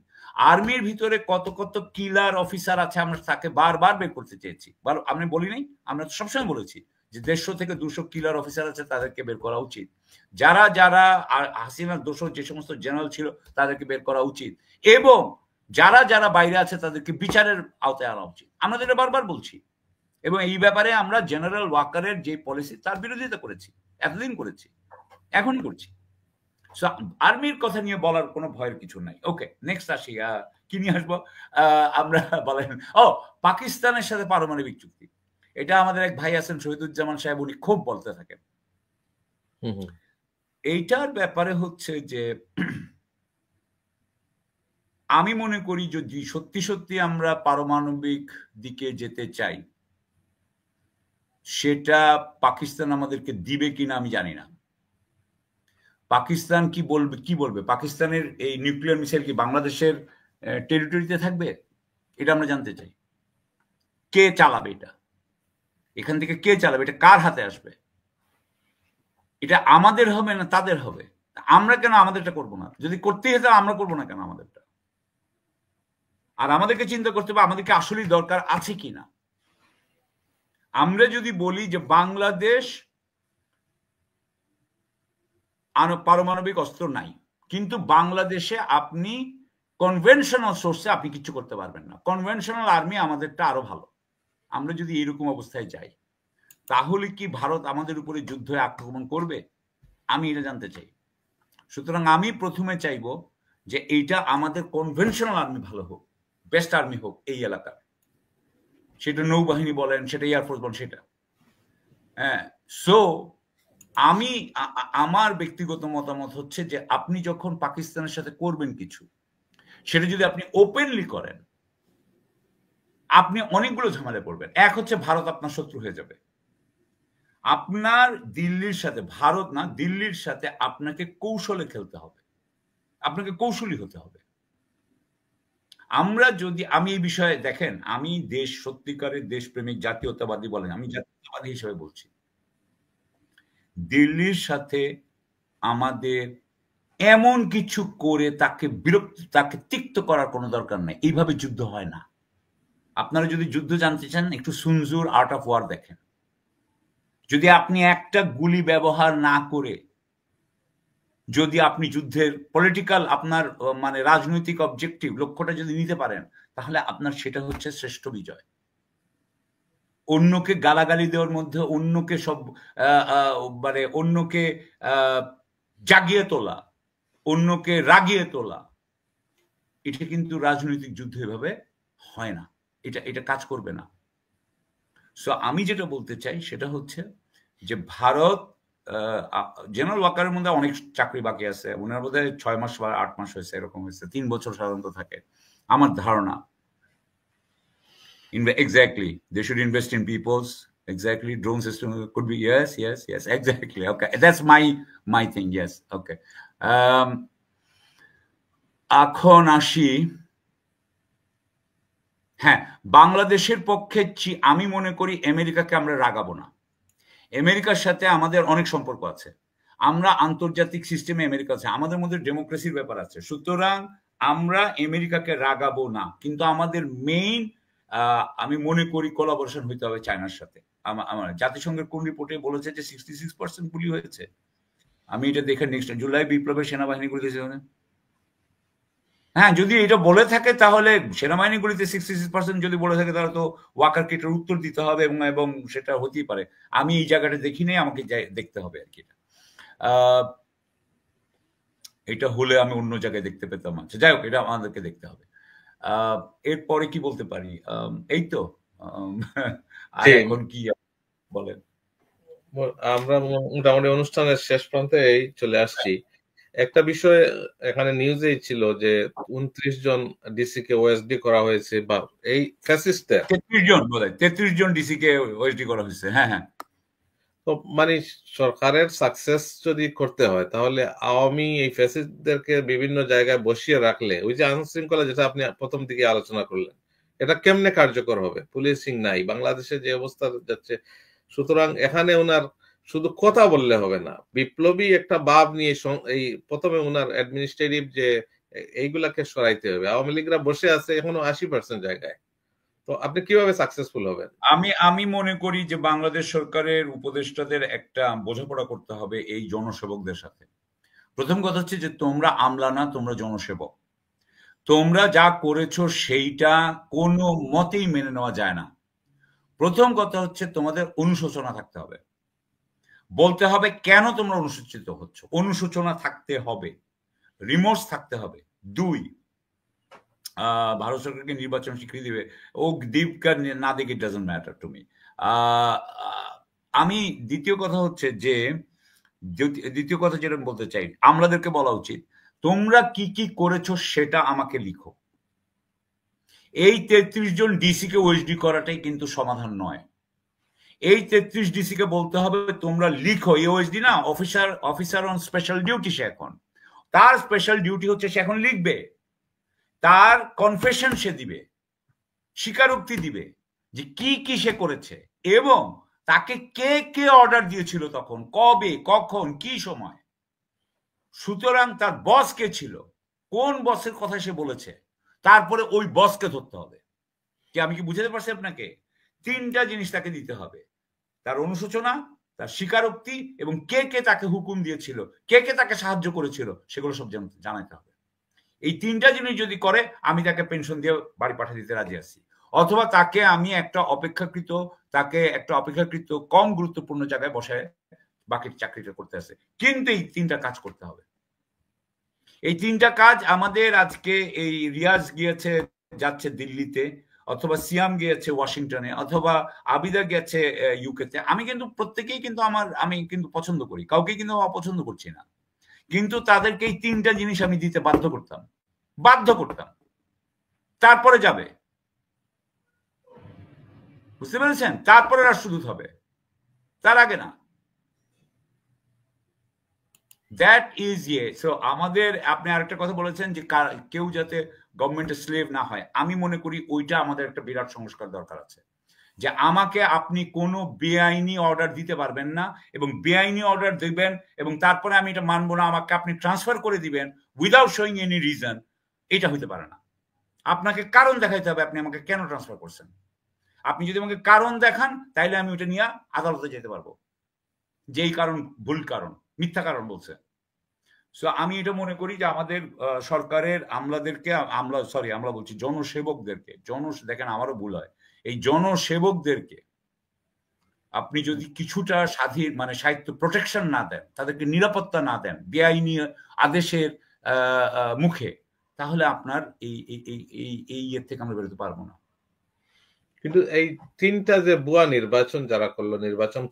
আর্মির ভিতরে কত কত কিলার অফিসার আছে আমরা তাকে বারবার বের করতে চেয়েছি, আমি বলি নাই, আমরা সবসময় বলেছি যে 150 থেকে 200 কিলার অফিসার আছে, তাদেরকে বের করা উচিত। যারা যারা হাসিনার দোষর যে সমস্ত জেনারেল ছিল তাদেরকে বের করা উচিত, এবং যারা যারা বাইরে আছে তাদেরকে বিচারের আওতায় আনা উচিত। আমরা এটা বারবার বলছি, এবং এই ব্যাপারে আমরা জেনারেল ওয়াকারের যে পলিসি তার বিরোধিতা করেছি, এতদিন করেছি, এখন করছি। আর্মির কথা নিয়ে বলার কোনো ভয়ের কিছু নাই। ওকে, নেক্সট আসি, কি নিয়ে আসবো আমরা বলেন। পাকিস্তানের সাথে পারমাণবিক চুক্তি, এটা আমাদের এক ভাই আছেন শহীদুজ্জামান সাহেব, উনি খুব বলতে থাকেন। এইটার ব্যাপারে হচ্ছে যে আমি মনে করি যদি সত্যি সত্যি আমরা পারমাণবিক দিকে যেতে চাই, সেটা পাকিস্তান আমাদেরকে দিবে কিনা আমি জানি না। পাকিস্তান কি বলবে, পাকিস্তানের এই নিউক্লিয়ার মিসাইল কি বাংলাদেশের টেরিটরিতে থাকবে, এটা আমরা জানতে চাই। কে চালাবে এটা, এখান থেকে কে চালাবে, এটা কার হাতে আসবে, এটা আমাদের হবে না তাদের হবে? আমরা কেন আমাদেরটা করবো না? যদি করতেই হতো আমরা করবো না কেন আমাদেরটা? আর আমাদেরকে চিন্তা করতে হবে আমাদেরকে আসলেই দরকার আছে কিনা। আমরা যদি বলি যে বাংলাদেশ পারমাণবিক অস্ত্র নাই, কিন্তু বাংলাদেশে আপনি কনভেনশনাল সোর্সে আপনি কিছু করতে পারবেন না, কনভেনশনাল আর্মি আমাদেরটা আরো ভালো, আমরা যদি এরকম অবস্থায় যাই, তাহলে কি ভারত আমাদের উপরে যুদ্ধে আক্রমণ করবে? আমি এটা জানতে চাই। সুতরাং আমি প্রথমে চাইব যে এইটা আমাদের কনভেনশনাল আর্মি ভালো হোক, বেস্ট আর্মি হোক এই এলাকার, সেটা নৌবাহিনী বলেন, সেটা এয়ারফোর্স বলেন, সেটা। হ্যাঁ, সো আমি আমার ব্যক্তিগত মতামত হচ্ছে যে আপনি যখন পাকিস্তানের সাথে করবেন কিছু, সেটা যদি আপনি ওপেনলি করেন, আপনি অনেকগুলো ঝামেলায় পড়বেন। এক হচ্ছে ভারত আপনার শত্রু হয়ে যাবে। আপনার দিল্লির সাথে, ভারত না, দিল্লির সাথে আপনাকে কৌশলে খেলতে হবে, আপনাকে কৌশলী হতে হবে। আমরা যদি, আমি এই বিষয়ে দেখেন, আমি সত্যিকারের দেশপ্রেমিক জাতীয়তাবাদী বলেন, আমি জাতীয়তাবাদী হিসেবে বলছি, দিল্লির সাথে আমাদের এমন কিছু করে তাকে তিক্ত করার কোনো দরকার নেই। এইভাবে যুদ্ধ হয় না। আপনারা যদি যুদ্ধ জানতে চান, একটু সুনজুর আর্ট অফ ওয়ার দেখেন। যদি আপনি একটা গুলি ব্যবহার না করে, যদি আপনি যুদ্ধের পলিটিক্যাল আপনার মানে রাজনৈতিক অবজেক্টিভ লক্ষ্যটা যদি নিতে পারেন, তাহলে আপনার সেটা হচ্ছে শ্রেষ্ঠ বিজয়। অন্যকে গালাগালি দেওয়ার মধ্যে অন্যকে মানে অন্যকে জাগিয়ে তোলা, অন্যকে রাগিয়ে তোলা, এটা কিন্তু রাজনৈতিক যুদ্ধ এভাবে হয় না, এটা কাজ করবে না। সো আমি যেটা বলতে চাই সেটা হচ্ছে যে ভারত, জেনারেল ওয়াকারের মধ্যে অনেক চাকরি বাকি আছে, ওনার বোধ হয় 6 মাস বা 8 মাস হয়েছে, এরকম হয়েছে, 3 বছর সাধারণত থাকে আমার ধারণা। Exactly, they should invest in people's, exactly, drone system could be, yes, exactly, okay, that's my thing, yes, okay. এখন আসি, হ্যাঁ, বাংলাদেশের পক্ষে আমি মনে করি আমেরিকাকে আমরা রাগাবো না। আমেরিকার সাথে আমাদের অনেক সম্পর্ক আছে, আমরা আন্তর্জাতিক সিস্টেমে আমেরিকা আছে, আমাদের মধ্যে ডেমোক্রেসির ব্যাপার আছে, সুতরাং আমরা আমেরিকাকে রাগাবো না। কিন্তু আমাদের মেইন, আমি মনে করি কোলাবোরেশন হইতে হবে চায়নার সাথে। আমার জাতিসংঘের কোন রিপোর্টে বলেছে যে 66% গুলি হয়েছে, আমি এটা দেখে নেক্সট জুলাই বিপ্লবের সেনাবাহিনীগুলিতে, হ্যাঁ, যদি এটা বলে থাকে তাহলে সেনাবাহিনীগুলিতে 66% যদি বলে থাকে, তাহলে তো ওয়াকারকে এটার উত্তর দিতে হবে, এবং সেটা হতেই পারে। আমি এই জায়গাটা দেখি নেই, আমাকে দেখতে হবে আর কি। এটা হলে আমি অন্য জায়গায় দেখতে পেতাম, আচ্ছা যাই হোক, এটা আমাদেরকে দেখতে হবে। এরপরে কি বলতে পারি? এই তো। আর জি, এখন কি বলেন? আমরা মোটামুটি অনুষ্ঠানের শেষ প্রান্তে এই চলে আসছি। একটা বিষয় এখানে নিউজেই ছিল যে 29 জন ডিসি কে ওএসডি করা হয়েছে, বা এই ফ্যাসিস্টদের 33 জন বোধহয়, 33 জন ডিসি কে ওএসডি করা হয়েছে। হ্যাঁ, হ্যাঁ। তো মানে সরকারের সাকসেস যদি করতে হয়, তাহলে আওয়ামী এই ফ্যাসিস্টদেরকে বিভিন্ন জায়গায় বসিয়ে রাখলে ওই যে আইন শৃঙ্খলা, যেটা আপনি প্রথম দিকে আলোচনা করলেন, এটা কেমনে কার্যকর হবে? পুলিশিং নাই, বাংলাদেশে যে অবস্থা যাচ্ছে। সুতরাং এখানে ওনার শুধু কথা বললে হবে না, বিপ্লবী একটা ভাব নিয়ে এই প্রথমে ওনার অ্যাডমিনিস্ট্রেটিভ যে এইগুলাকে সরাইতে হবে। আওয়ামী লীগরা বসে আছে এখনো 80% জায়গায়। তো আপনি কিভাবে সাকসেসফুল হবেন? আমি মনে করি যে বাংলাদেশ সরকারের উপদেষ্টাদের একটা বোঝাপড়া করতে হবে এই জনসেবকদের সাথে। প্রথম কথা হচ্ছে যে তোমরা আমলা না, তোমরা জনসেবক। তোমরা যা করেছো সেইটা কোনো মতেই মেনে নেওয়া যায় না। প্রথম কথা হচ্ছে তোমাদের অনুশোচনা থাকতে হবে। বলতে হবে কেন তোমরা অনুসূচিত হচ্ছ। অনুশোচনা থাকতে হবে, রিমোর্স থাকতে হবে। 2, ভারত সরকারকে নির্বাচন স্বীকৃতি দিবে, ও দিবকার না দিক, it doesn't matter to me. আমি দ্বিতীয় কথা হচ্ছে যে, দ্বিতীয় কথা যেটা বলতে চাই, আমলাদেরকে বলা উচিত তোমরা কি কি করেছো সেটা আমাকে লিখো। এই 33 জন ডিসি কে ওএসডি করাটাই কিন্তু সমাধান নয়। এই 33 ডিসি কে বলতে হবে তোমরা লিখো। এই ওএসডি না, অফিসার অন স্পেশাল ডিউটি। সে এখন তার স্পেশাল ডিউটি হচ্ছে সে এখন লিখবে, তার কনফেশন সে দিবে, স্বীকারোক্তি দিবে যে কি কি সে করেছে, এবং তাকে কে কে অর্ডার দিয়েছিল, তখন কবে, কখন, কি সময়। সুতরাং তার বস কে ছিল, কোন বসের কথা সে বলেছে, তারপরে ওই বসকে ধরতে হবে। কি আমি কি বুঝাতে পারছি আপনাকে? 3টা জিনিস তাকে দিতে হবে, তার অনুশোচনা, তার স্বীকারোক্তি, এবং কে কে তাকে হুকুম দিয়েছিল, কে কে তাকে সাহায্য করেছিল, সেগুলো সব জানাতে হবে। এই 3টা জিনিস যদি করে, আমি তাকে পেনশন দিয়ে বাড়ি পাঠিয়ে দিতে রাজি আছি। অথবা তাকে আমি একটা অপেক্ষাকৃত কম গুরুত্বপূর্ণ জায়গায় বসায় বাকি চাকরিটা করতে আছে। কিন্তু এই 3টা কাজ করতে হবে। এই 3টা কাজ আমাদের আজকে, এই রিয়াজ যাচ্ছে দিল্লিতে, অথবা সিয়াম গিয়েছে ওয়াশিংটনে, অথবা আবিদা গেছে ইউকেতে। আমি কিন্তু প্রত্যেকেই কিন্তু আমি কিন্তু পছন্দ করি, কাউকে কিন্তু অপছন্দ করছি না। কিন্তু তাদেরকে এই 3টা জিনিস আমি দিতে বাধ্য করতাম। তারপরে যাবে, বুঝতে পেরেছেন? তারপরে রাষ্ট্রদূত হবে, তার আগে না। দ্যাট ইজ সো আমাদের, আপনি আরেকটা কথা বলেছেন যে কেউ যাতে গভর্নমেন্টের স্লেভ না হয়। আমি মনে করি ওইটা আমাদের একটা বিরাট সংস্কার দরকার আছে, যে আমাকে আপনি কোনো বেআইনি অর্ডার দিতে পারবেন না, এবং বেআইনি অর্ডার দিবেন এবং তারপরে আমি এটা মানবো না, আমাকে আপনি ট্রান্সফার করে দিবেন উইদাউট শোয়িং এনি রিজন। এটা হইতে পারে না। আপনাকে কারণ দেখাইতে হবে আপনি আমাকে কেন ট্রান্সফার করছেন। আপনি যদি আমাকে কারণ দেখান, তাইলে আমি ওটা নিয়ে আদালতে যেতে পারবো, যেই কারণ ভুল কারণ, মিথ্যা কারণ বলছে। সো আমি এটা মনে করি যে আমাদের সরকারের আমলাদেরকে, আমরা বলছি জনসেবকদেরকে, দেখেন আমারও ভুল হয়, এই জনসেবকদেরকে আপনি যদি কিছুটা স্বাধীন, মানে সাহিত্য প্রোটেকশন না দেন, তাদেরকে নিরাপত্তা না দেন বেআইনি আদেশের মুখে, তাহলে আপনার এই ইয়ের থেকে আমরা বেরোতে পারবো না। কিন্তু এই 3টা যে ভুয়া নির্বাচন যারা করলো, নির্বাচন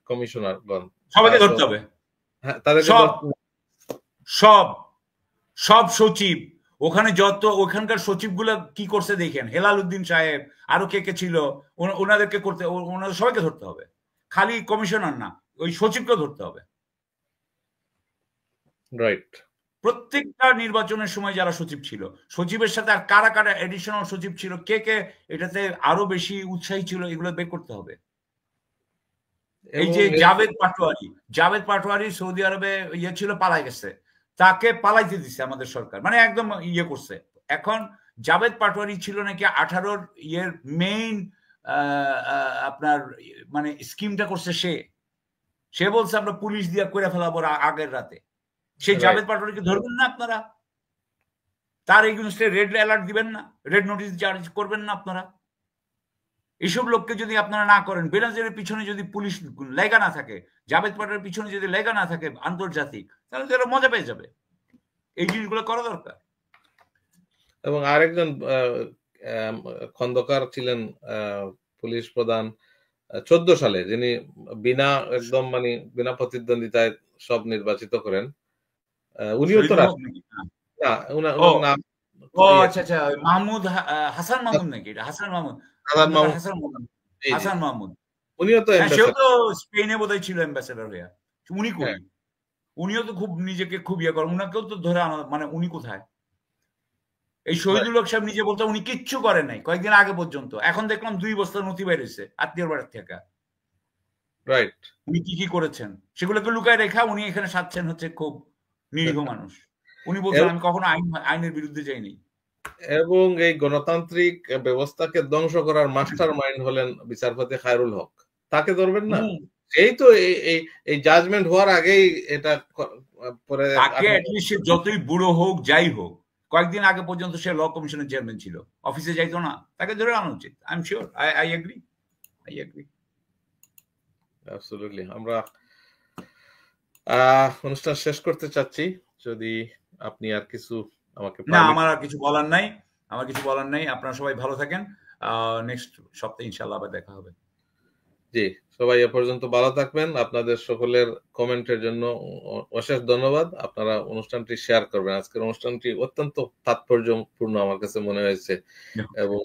কমিশনারগণ, সবাইকে ধরতে হবে। হ্যাঁ, তাদেরকে সব সচিব, ওখানকার সচিবগুলো কি করছে দেখেন, হেলাল উদ্দিন সাহেব, আরো কে কে ছিল, ওনাদেরকে ওনাদের সবাইকে ধরতে হবে। খালি কমিশনার না, ওই সচিবকে ধরতে হবে। রাইট। প্রত্যেকটা নির্বাচনের সময় যারা সচিব ছিল, সচিবের সাথে আর কারা কারা এডিশনাল সচিব ছিল, কে কে এটাতে আরো বেশি উৎসাহী ছিল, এগুলো বের করতে হবে। এই যে জাভেদ পাটোয়ারি সৌদি আরবে ছিল, পালাই গেছে, তাকে পালাইতে দিছে আমাদের সরকার, মানে একদম করছে। এখন জাভেদ পাটোয়ারি ছিল নাকি 18 মেইন আপনার মানে স্কিমটা করছে সে বলছে আমরা পুলিশ দিয়ে করে ফেলাবো আগের রাতে। সেই জাভেদ পাটোয়ারিকে ধরবেন না আপনারা? তার এগেইনস্টে রেড অ্যালার্ট দিবেন না, রেড নোটিশ জারি করবেন না আপনারা? এইসব লোককে যদি আপনারা না করেন, বেনাজিরের পিছনে যদি পুলিশ লেগা না থাকে, জাভেদ পাটোয়ারির পিছনে যদি লেগা না থাকে আন্তর্জাতিক, তাহলে তো এরা মজা পেয়ে যাবে। এই জিনিসগুলো করা দরকার। এবং আরেকজন আহ, খন্দকার ছিলেন পুলিশ প্রধান 14 সালে, যিনি বিনা একদম মানে বিনা প্রতিদ্বন্দ্বিতায় সব নির্বাচিত করেন। উনিও তো শহীদুল হক রাষ্ট্র নাকি? না, ও ওনার নাম ও ইয়ে, আচ্ছা আচ্ছা, মাহমুদ হাসান মাহমুদ নাকি? এটা হাসান মাহমুদ, আজাদ খন্দকার মামুন। হাসান মাহমুদ। জি জি, হাসান মাহমুদ, উনিও তো হ্যাঁ, সেও অ্যাম্বাসেডর। তো স্পেনে বোধহয় ছিল অ্যাম্বাসেডর হইয়া। উনি কই? হ্যাঁ, উনিও তো খুব নিজেকে খুব ইয়ে করেন, উনাকেও তো ধরে আনা, মানে উনি কোথায়? এই রাইট শহীদুল হক সাহেব নিজে বলতে উনি কিচ্ছু করেন নাই কয়েকদিন আগে পর্যন্ত। এখন দেখলাম 2 বস্তা নথি বাইর হইছে আত্মীয়র বাড়ির থেকে। রাইট। উনি কি কি করেছেন সেগুলোকে লুকায় রেখা উনি এখানে সাচ্ছেন হচ্ছে খুব নিরীহ মানুষ। উনি বলছেন আমি কখনো আইনের বিরুদ্ধে যাইনি। এবং এই গণতান্ত্রিক ব্যবস্থাকে ধ্বংস করার মাস্টার মাইন্ড হলেন বিচারপতি খায়রুল হক। তাকে ধরবেন না? হুম, এই তো এই জাজমেন্ট হওয়ার আগেই এটা পরে তাকে অ্যাটলিস্ট সে যতই বুড়ো হোক যাই হোক, কয়েকদিন আগে পর্যন্ত সে ল কমিশনের চেয়ারম্যান ছিল, অফিসে যাইতো না, তাকে ধরে আনা উচিত। I am sure, I agree, I agree. Absolutely. আমরা অনুষ্ঠান শেষ করতে চাচ্ছি, যদি আপনি আর কিছু আমাকে না, পারমিট। আমার আর কিছু বলার নাই, আমার কিছু বলার নাই। আপনারা সবাই ভালো থাকেন। নেক্সট সপ্তাহে ইনশাল্লাহ আবার দেখা হবে। জি, সবাই এ পর্যন্ত ভালো থাকবেন। আপনাদের সকলের কমেন্টের জন্য অশেষ ধন্যবাদ। আপনারা অনুষ্ঠানটি শেয়ার করবেন। আজকের অনুষ্ঠানটি অত্যন্ত তাৎপর্যপূর্ণ আমার কাছে মনে হয়েছে, এবং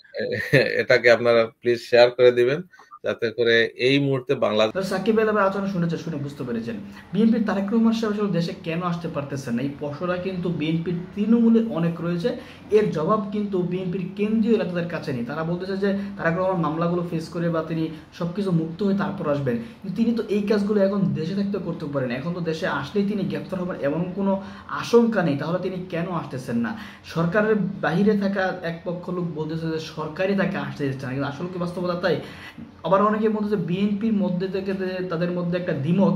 এটাকে আপনারা প্লিজ শেয়ার করে দিবেন, যাতে করে এই মুহূর্তে বাংলাদেশ। সাকিব আল হাসান আচরণ শুনেছেন, শুনে বুঝতে পেরেছেন বিএনপির তারেক রহমান সাহেব আসলে দেশে কেন আসতে পারতেছেন না। এই প্রশ্নটা কিন্তু বিএনপির তৃণমূলে অনেক রয়েছে, এর জবাব কিন্তু বিএনপির কেন্দ্রীয় নেতাদের কাছে নেই। তারা বলতেছে যে তারেক রহমান মামলাগুলো ফেস করে বা তিনি সবকিছু মুক্ত হয়ে তারপর আসবেন, কিন্তু তিনি তো এই কাজগুলো এখন দেশে থাকতে করতে পারেন। এখন তো দেশে আসলেই তিনি গ্রেপ্তার হবেন এমন কোনো আশঙ্কা নেই, তাহলে তিনি কেন আসতেছেন না? সরকারের বাহিরে থাকা এক পক্ষ লোক বলতেছে যে সরকারই তাকে আসতে দিচ্ছে না, কিন্তু আসলে কি বাস্তবতা তাই? আবার অনেকের মধ্যে যে বিএনপির মধ্যে থেকে যে তাদের মধ্যে একটা দ্বিমত,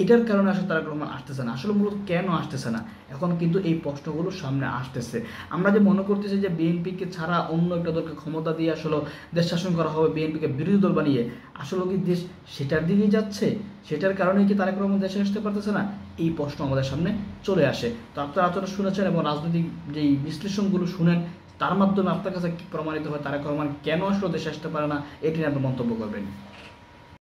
এটার কারণে আসলে তারেক রহমান আসতেছে না। আসলে মূলত কেন আসতেছে না, এখন কিন্তু এই প্রশ্নগুলো সামনে আসতেছে। আমরা যে মনে করতেছি যে বিএনপিকে ছাড়া অন্য একটা দলকে ক্ষমতা দিয়ে আসলে দেশ শাসন করা হবে, বিএনপিকে বিরোধী দল বানিয়ে, আসলে কি দেশ সেটার দিকেই যাচ্ছে? সেটার কারণেই কি তারেক রহমান দেশে আসতে পারতেছে না? এই প্রশ্ন আমাদের সামনে চলে আসে। তো আপনারা আলোচনা শুনেছেন এবং রাজনৈতিক যেই বিশ্লেষণগুলো শুনেন, তার মাধ্যমে আপনার কাছে কি প্রমাণিত হয় তারেক রহমান কেন আসলে দেশে আসতে পারে না, এটি নিয়ে আপনি মন্তব্য করবেন।